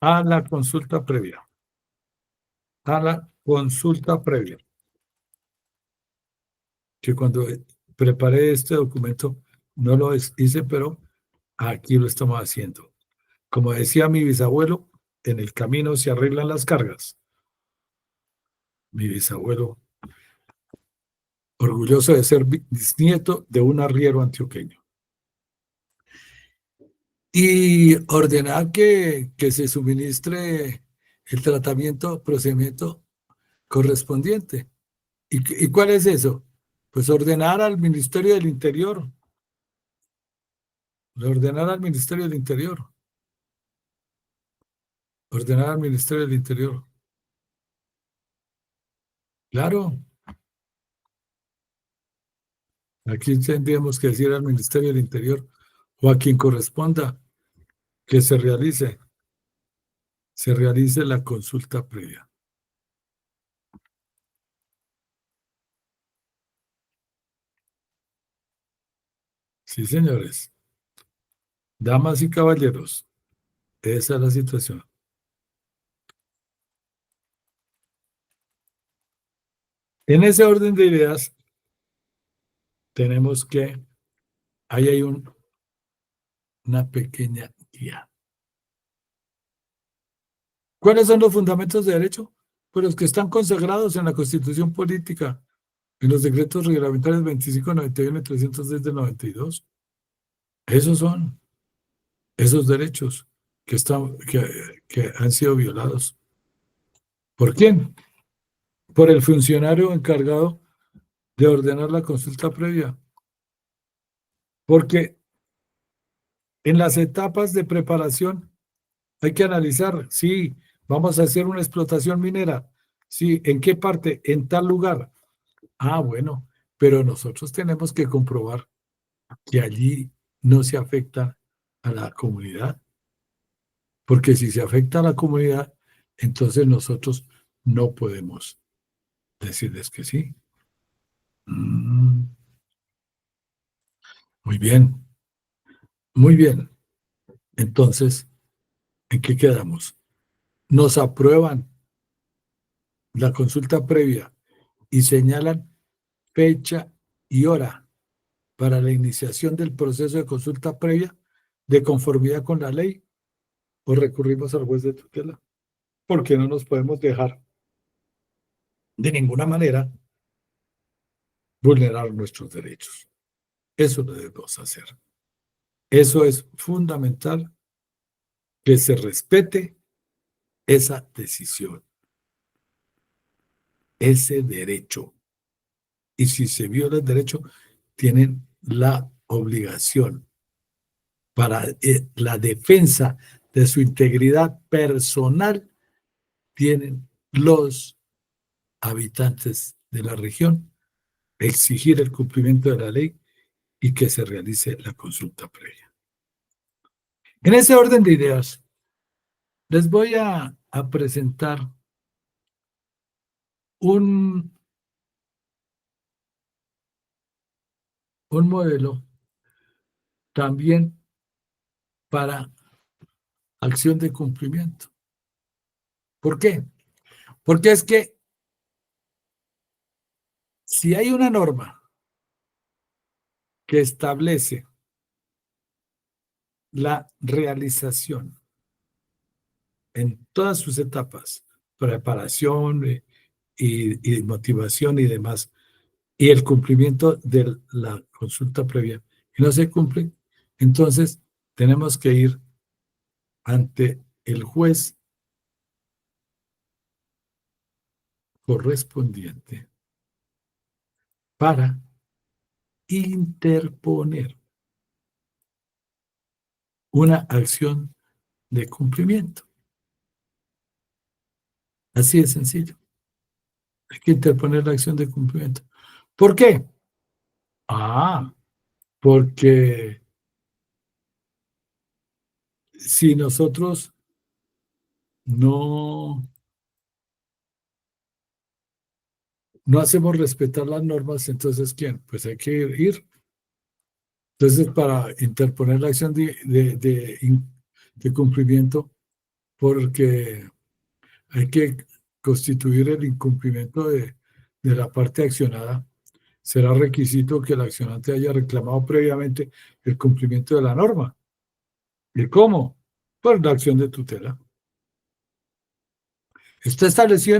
a la consulta previa. A la consulta previa. Que cuando preparé este documento no lo hice, pero aquí lo estamos haciendo. Como decía mi bisabuelo, en el camino se arreglan las cargas. Mi bisabuelo, orgulloso de ser bisnieto de un arriero antioqueño. y ordenar que se suministre el tratamiento, procedimiento correspondiente. ¿Y cuál es eso? Pues ordenar al Ministerio del Interior, ordenar al Ministerio del Interior, ordenar al Ministerio del Interior. Claro, aquí tendríamos que decir al Ministerio del Interior o a quien corresponda que se realice la consulta previa. Sí, señores, damas y caballeros, esa es la situación. En ese orden de ideas, tenemos que, ahí hay una pequeña guía. ¿Cuáles son los fundamentos de derecho? Pues los que están consagrados en la Constitución Política, en los decretos reglamentarios 2591 y 310 del 92. Esos son esos derechos que han sido violados. ¿Por quién? Por el funcionario encargado de ordenar la consulta previa. Porque en las etapas de preparación hay que analizar, sí, vamos a hacer una explotación minera, sí, ¿en qué parte? En tal lugar. Ah, bueno, pero nosotros tenemos que comprobar que allí no se afecta a la comunidad, porque si se afecta a la comunidad, entonces nosotros no podemos decirles que sí. Mm, muy bien, muy bien. Entonces, ¿en qué quedamos? Nos aprueban la consulta previa y señalan fecha y hora para la iniciación del proceso de consulta previa de conformidad con la ley o recurrimos al juez de tutela, porque no nos podemos dejar de ninguna manera vulnerar nuestros derechos. Eso lo debemos hacer. Eso es fundamental, que se respete esa decisión, ese derecho. Y si se viola el derecho, tienen la obligación para la defensa de su integridad personal, tienen los habitantes de la región exigir el cumplimiento de la ley y que se realice la consulta previa. En ese orden de ideas, les voy a presentar un, un modelo también para acción de cumplimiento. ¿Por qué? Porque es que si hay una norma que establece la realización en todas sus etapas, preparación y motivación y demás, y el cumplimiento de la consulta previa, y no se cumple, entonces tenemos que ir ante el juez correspondiente para interponer una acción de cumplimiento. Así de sencillo. Hay que interponer la acción de cumplimiento. ¿Por qué? Ah, porque si nosotros no, no hacemos respetar las normas, entonces ¿quién? Pues hay que ir. Entonces, para interponer la acción de cumplimiento, porque hay que constituir el incumplimiento de la parte accionada, será requisito que el accionante haya reclamado previamente el cumplimiento de la norma. ¿Y cómo? Por la acción de tutela. Está establecido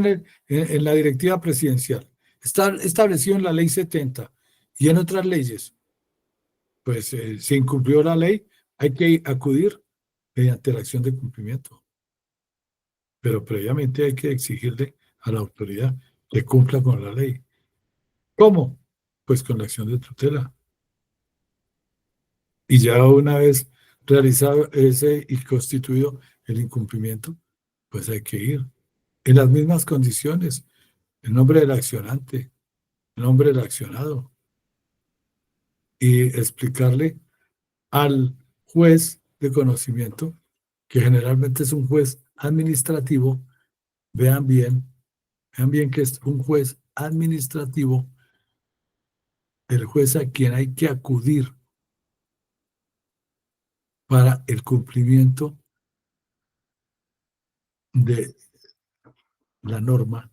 en la directiva presidencial, está establecido en la ley 70 y en otras leyes. Pues se incumplió la ley, hay que acudir mediante la acción de cumplimiento. Pero previamente hay que exigirle a la autoridad que cumpla con la ley. ¿Cómo? Pues con la acción de tutela. Y ya una vez realizado ese y constituido el incumplimiento, pues hay que ir en las mismas condiciones, en nombre del accionante, en nombre del accionado, y explicarle al juez de conocimiento, que generalmente es un juez administrativo, vean bien que es un juez administrativo, el juez a quien hay que acudir para el cumplimiento de la norma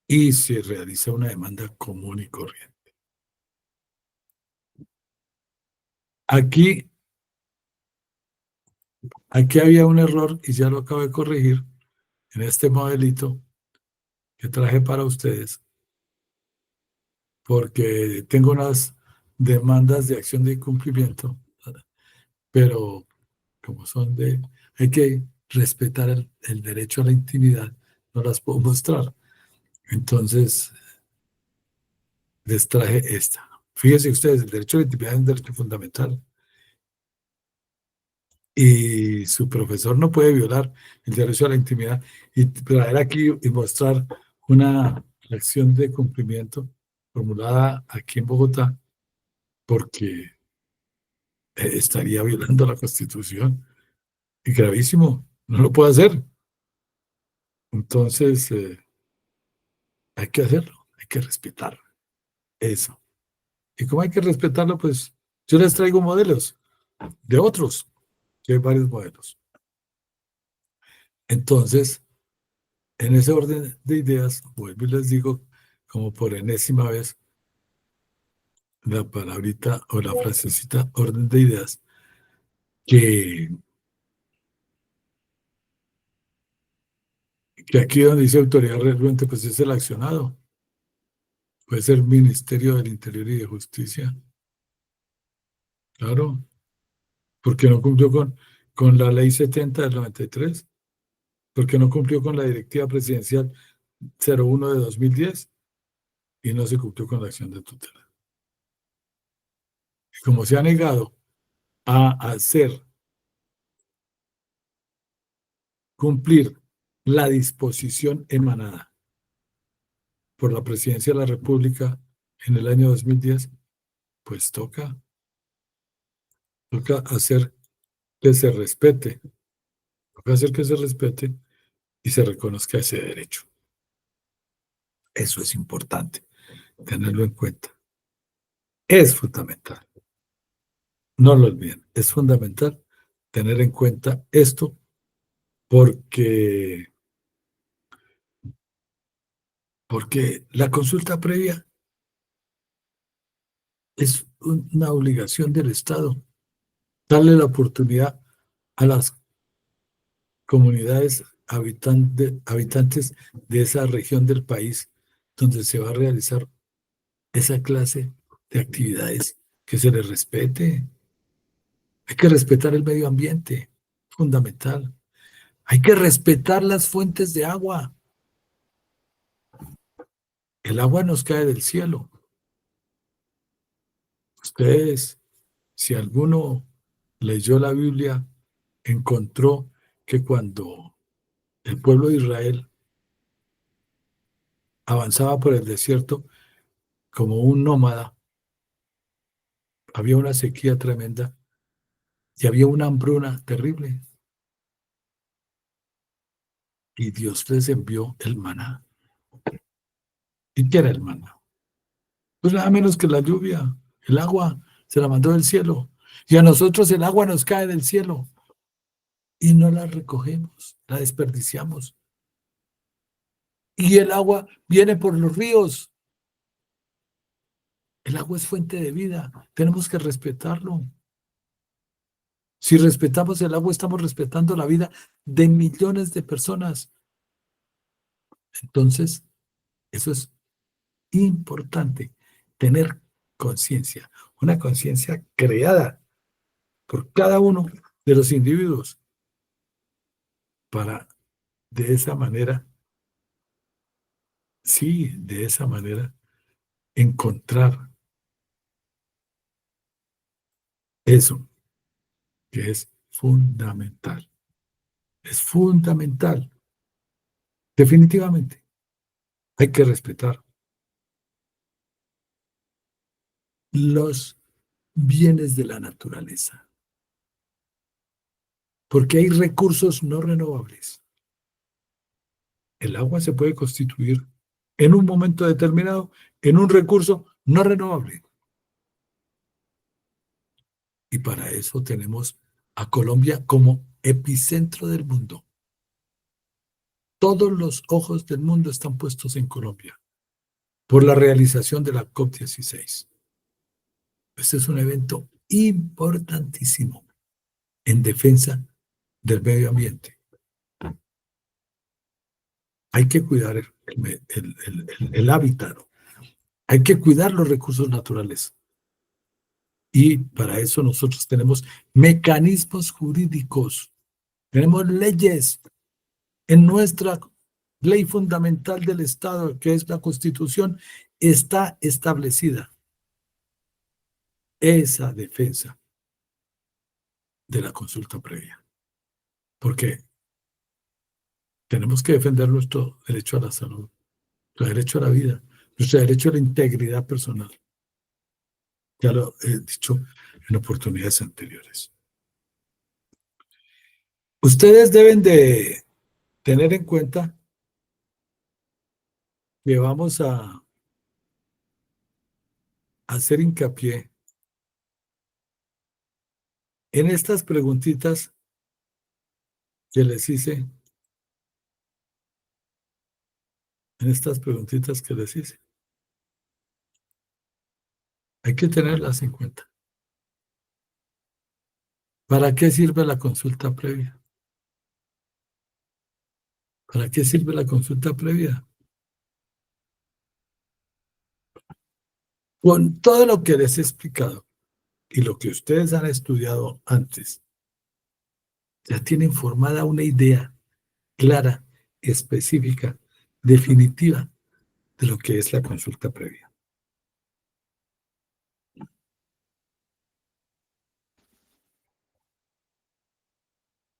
y se realiza una demanda común y corriente. Aquí, aquí había un error y ya lo acabo de corregir en este modelito que traje para ustedes, porque tengo unas demandas de acción de incumplimiento, pero como son de, hay que respetar el derecho a la intimidad, no las puedo mostrar. Entonces, les traje esta. Fíjense ustedes, el derecho a la intimidad es un derecho fundamental y su profesor no puede violar el derecho a la intimidad y traer aquí y mostrar una acción de cumplimiento formulada aquí en Bogotá porque estaría violando la Constitución. Y gravísimo, no lo puede hacer. Entonces, hay que hacerlo, hay que respetar eso. Y como hay que respetarlo, pues yo les traigo modelos de otros, que hay varios modelos. Entonces, en ese orden de ideas, vuelvo y les digo, como por enésima vez, la palabrita o la frasecita orden de ideas, que, que aquí donde dice autoridad realmente, pues es el accionado. Puede ser Ministerio del Interior y de Justicia, claro, porque no cumplió con la ley 70 del 93, porque no cumplió con la directiva presidencial 01 de 2010 y no se cumplió con la acción de tutela. Y como se ha negado a hacer cumplir la disposición emanada por la presidencia de la República en el año 2010, pues toca hacer que se respete, toca hacer que se respete y se reconozca ese derecho. Eso es importante, tenerlo en cuenta. Es fundamental, no lo olviden, es fundamental tener en cuenta esto porque, porque la consulta previa es una obligación del Estado, darle la oportunidad a las comunidades habitantes de esa región del país donde se va a realizar esa clase de actividades, que se les respete. Hay que respetar el medio ambiente, fundamental. Hay que respetar las fuentes de agua. El agua nos cae del cielo. Ustedes, si alguno leyó la Biblia, encontró que cuando el pueblo de Israel avanzaba por el desierto como un nómada, había una sequía tremenda y había una hambruna terrible. Y Dios les envió el maná. ¿Y qué era el maná? Pues nada menos que la lluvia, el agua, se la mandó del cielo. Y a nosotros el agua nos cae del cielo y no la recogemos, la desperdiciamos. Y el agua viene por los ríos. El agua es fuente de vida. Tenemos que respetarlo. Si respetamos el agua, estamos respetando la vida de millones de personas. Entonces, eso es importante, tener conciencia, una conciencia creada, por cada uno de los individuos para de esa manera, sí, de esa manera, encontrar eso que es fundamental. Es fundamental. Definitivamente. Hay que respetar los bienes de la naturaleza, porque hay recursos no renovables. El agua se puede constituir en un momento determinado en un recurso no renovable. Y para eso tenemos a Colombia como epicentro del mundo. Todos los ojos del mundo están puestos en Colombia por la realización de la COP16. Este es un evento importantísimo en defensa del medio ambiente. Hay que cuidar el hábitat, hay que cuidar los recursos naturales. Y para eso nosotros tenemos mecanismos jurídicos, tenemos leyes en nuestra ley fundamental del Estado, que es la Constitución, está establecida esa defensa de la consulta previa. Porque tenemos que defender nuestro derecho a la salud, nuestro derecho a la vida, nuestro derecho a la integridad personal. Ya lo he dicho en oportunidades anteriores. Ustedes deben de tener en cuenta que vamos a hacer hincapié en estas preguntitas que les hice, en estas preguntitas que les hice. Hay que tenerlas en cuenta. ¿Para qué sirve la consulta previa? ¿Para qué sirve la consulta previa? Con todo lo que les he explicado y lo que ustedes han estudiado antes, ya tienen formada una idea clara, específica, definitiva de lo que es la consulta previa.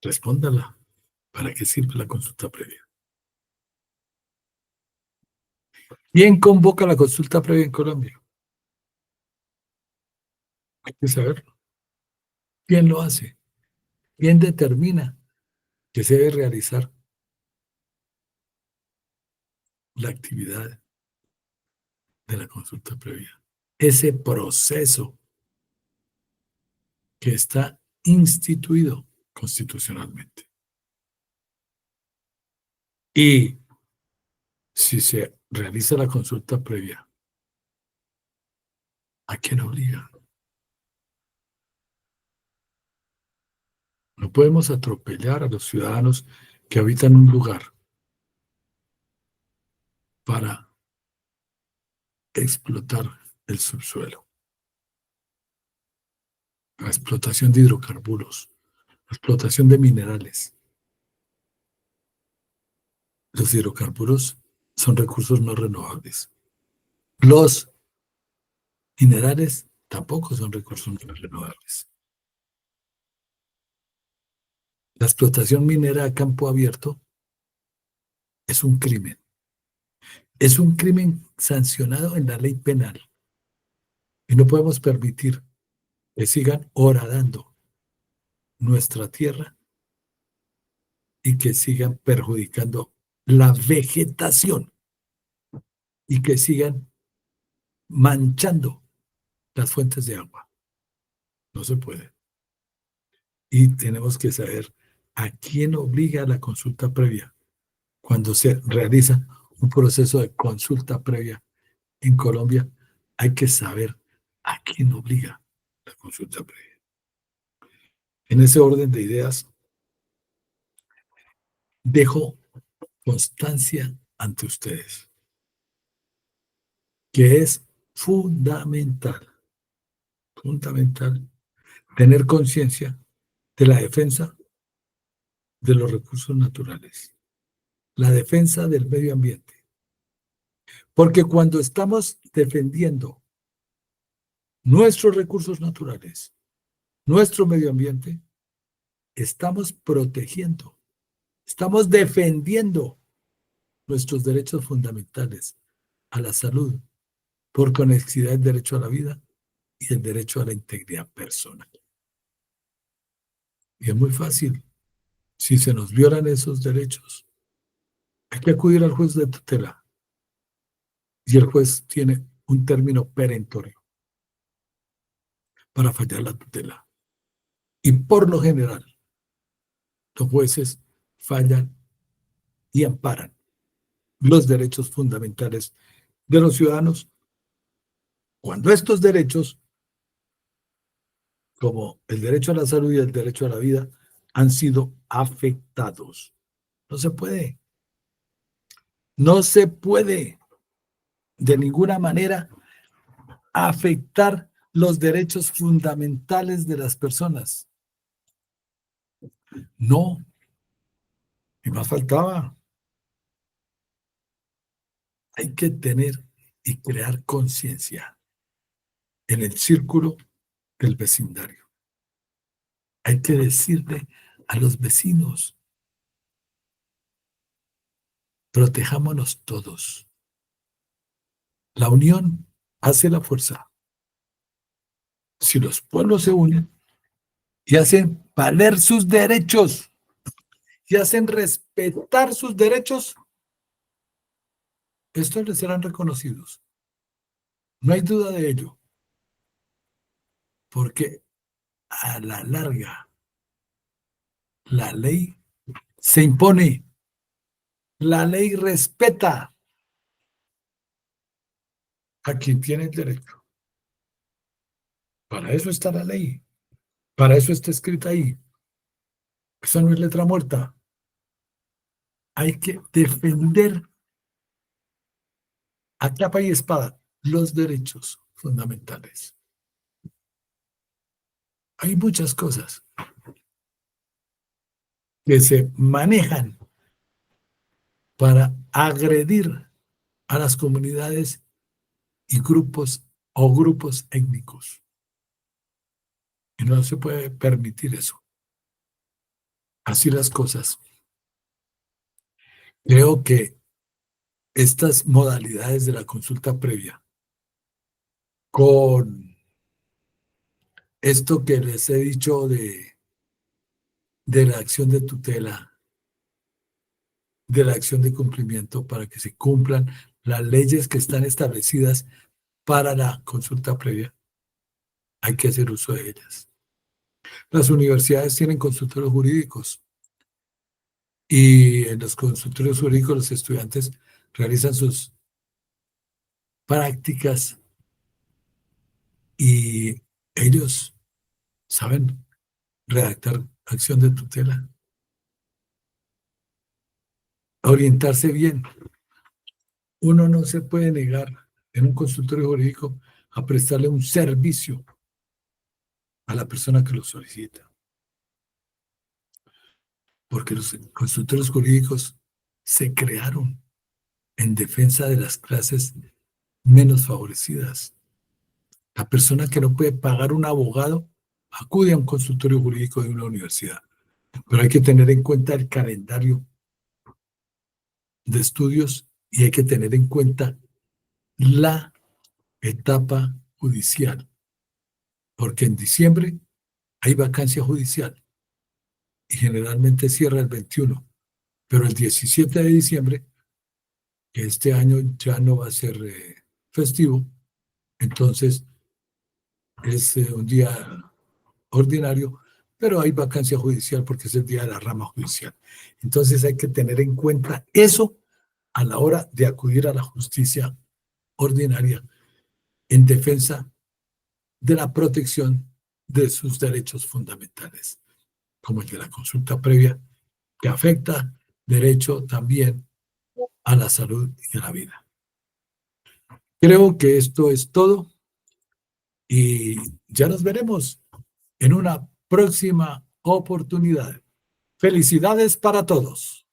Respóndala. ¿Para qué sirve la consulta previa? ¿Quién convoca la consulta previa en Colombia? Hay que saberlo. ¿Quién lo hace? ¿Quién determina que se debe realizar la actividad de la consulta previa? Ese proceso que está instituido constitucionalmente. Y si se realiza la consulta previa, ¿a quién obliga? No podemos atropellar a los ciudadanos que habitan un lugar para explotar el subsuelo. La explotación de hidrocarburos, la explotación de minerales. Los hidrocarburos son recursos no renovables. Los minerales tampoco son recursos no renovables. La explotación minera a campo abierto es un crimen. Es un crimen sancionado en la ley penal. Y no podemos permitir que sigan horadando nuestra tierra y que sigan perjudicando la vegetación y que sigan manchando las fuentes de agua. No se puede. Y tenemos que saber a quién obliga la consulta previa. Cuando se realiza un proceso de consulta previa en Colombia, hay que saber a quién obliga la consulta previa. En ese orden de ideas, dejo constancia ante ustedes, que es fundamental, fundamental tener conciencia de la defensa de los recursos naturales, la defensa del medio ambiente. Porque cuando estamos defendiendo nuestros recursos naturales, nuestro medio ambiente, estamos protegiendo, estamos defendiendo nuestros derechos fundamentales a la salud, por conexidad el derecho a la vida y el derecho a la integridad personal. Y es muy fácil. Si se nos violan esos derechos, hay que acudir al juez de tutela. Y el juez tiene un término perentorio para fallar la tutela. Y por lo general, los jueces fallan y amparan los derechos fundamentales de los ciudadanos cuando estos derechos, como el derecho a la salud y el derecho a la vida, han sido afectados. No se puede. No se puede de ninguna manera afectar los derechos fundamentales de las personas. No, y más faltaba. Hay que tener y crear conciencia en el círculo del vecindario. Hay que decirle a los vecinos, protejámonos todos. La unión hace la fuerza. Si los pueblos se unen y hacen valer sus derechos y hacen respetar sus derechos, estos les serán reconocidos. No hay duda de ello, porque a la larga la ley se impone, la ley respeta a quien tiene el derecho. Para eso está la ley, para eso está escrita ahí. Eso no es letra muerta. Hay que defender a capa y espada los derechos fundamentales. Hay muchas cosas que se manejan para agredir a las comunidades y grupos o grupos étnicos. Y no se puede permitir eso. Así las cosas. Creo que estas modalidades de la consulta previa, con esto que les he dicho de la acción de tutela, de la acción de cumplimiento para que se cumplan las leyes que están establecidas para la consulta previa, hay que hacer uso de ellas. Las universidades tienen consultorios jurídicos y en los consultorios jurídicos los estudiantes realizan sus prácticas y ellos saben redactar acción de tutela, orientarse bien. Uno no se puede negar en un consultorio jurídico a prestarle un servicio a la persona que lo solicita, porque los consultorios jurídicos se crearon en defensa de las clases menos favorecidas. La persona que no puede pagar un abogado acude a un consultorio jurídico de una universidad, pero hay que tener en cuenta el calendario de estudios y hay que tener en cuenta la etapa judicial, porque en diciembre hay vacancia judicial y generalmente cierra el 21, pero el 17 de diciembre, que este año ya no va a ser festivo, entonces es un día ordinario, pero hay vacancia judicial porque es el día de la rama judicial. Entonces hay que tener en cuenta eso a la hora de acudir a la justicia ordinaria en defensa de la protección de sus derechos fundamentales, como el de la consulta previa, que afecta derecho también a la salud y a la vida. Creo que esto es todo y ya nos veremos en una próxima oportunidad. Felicidades para todos.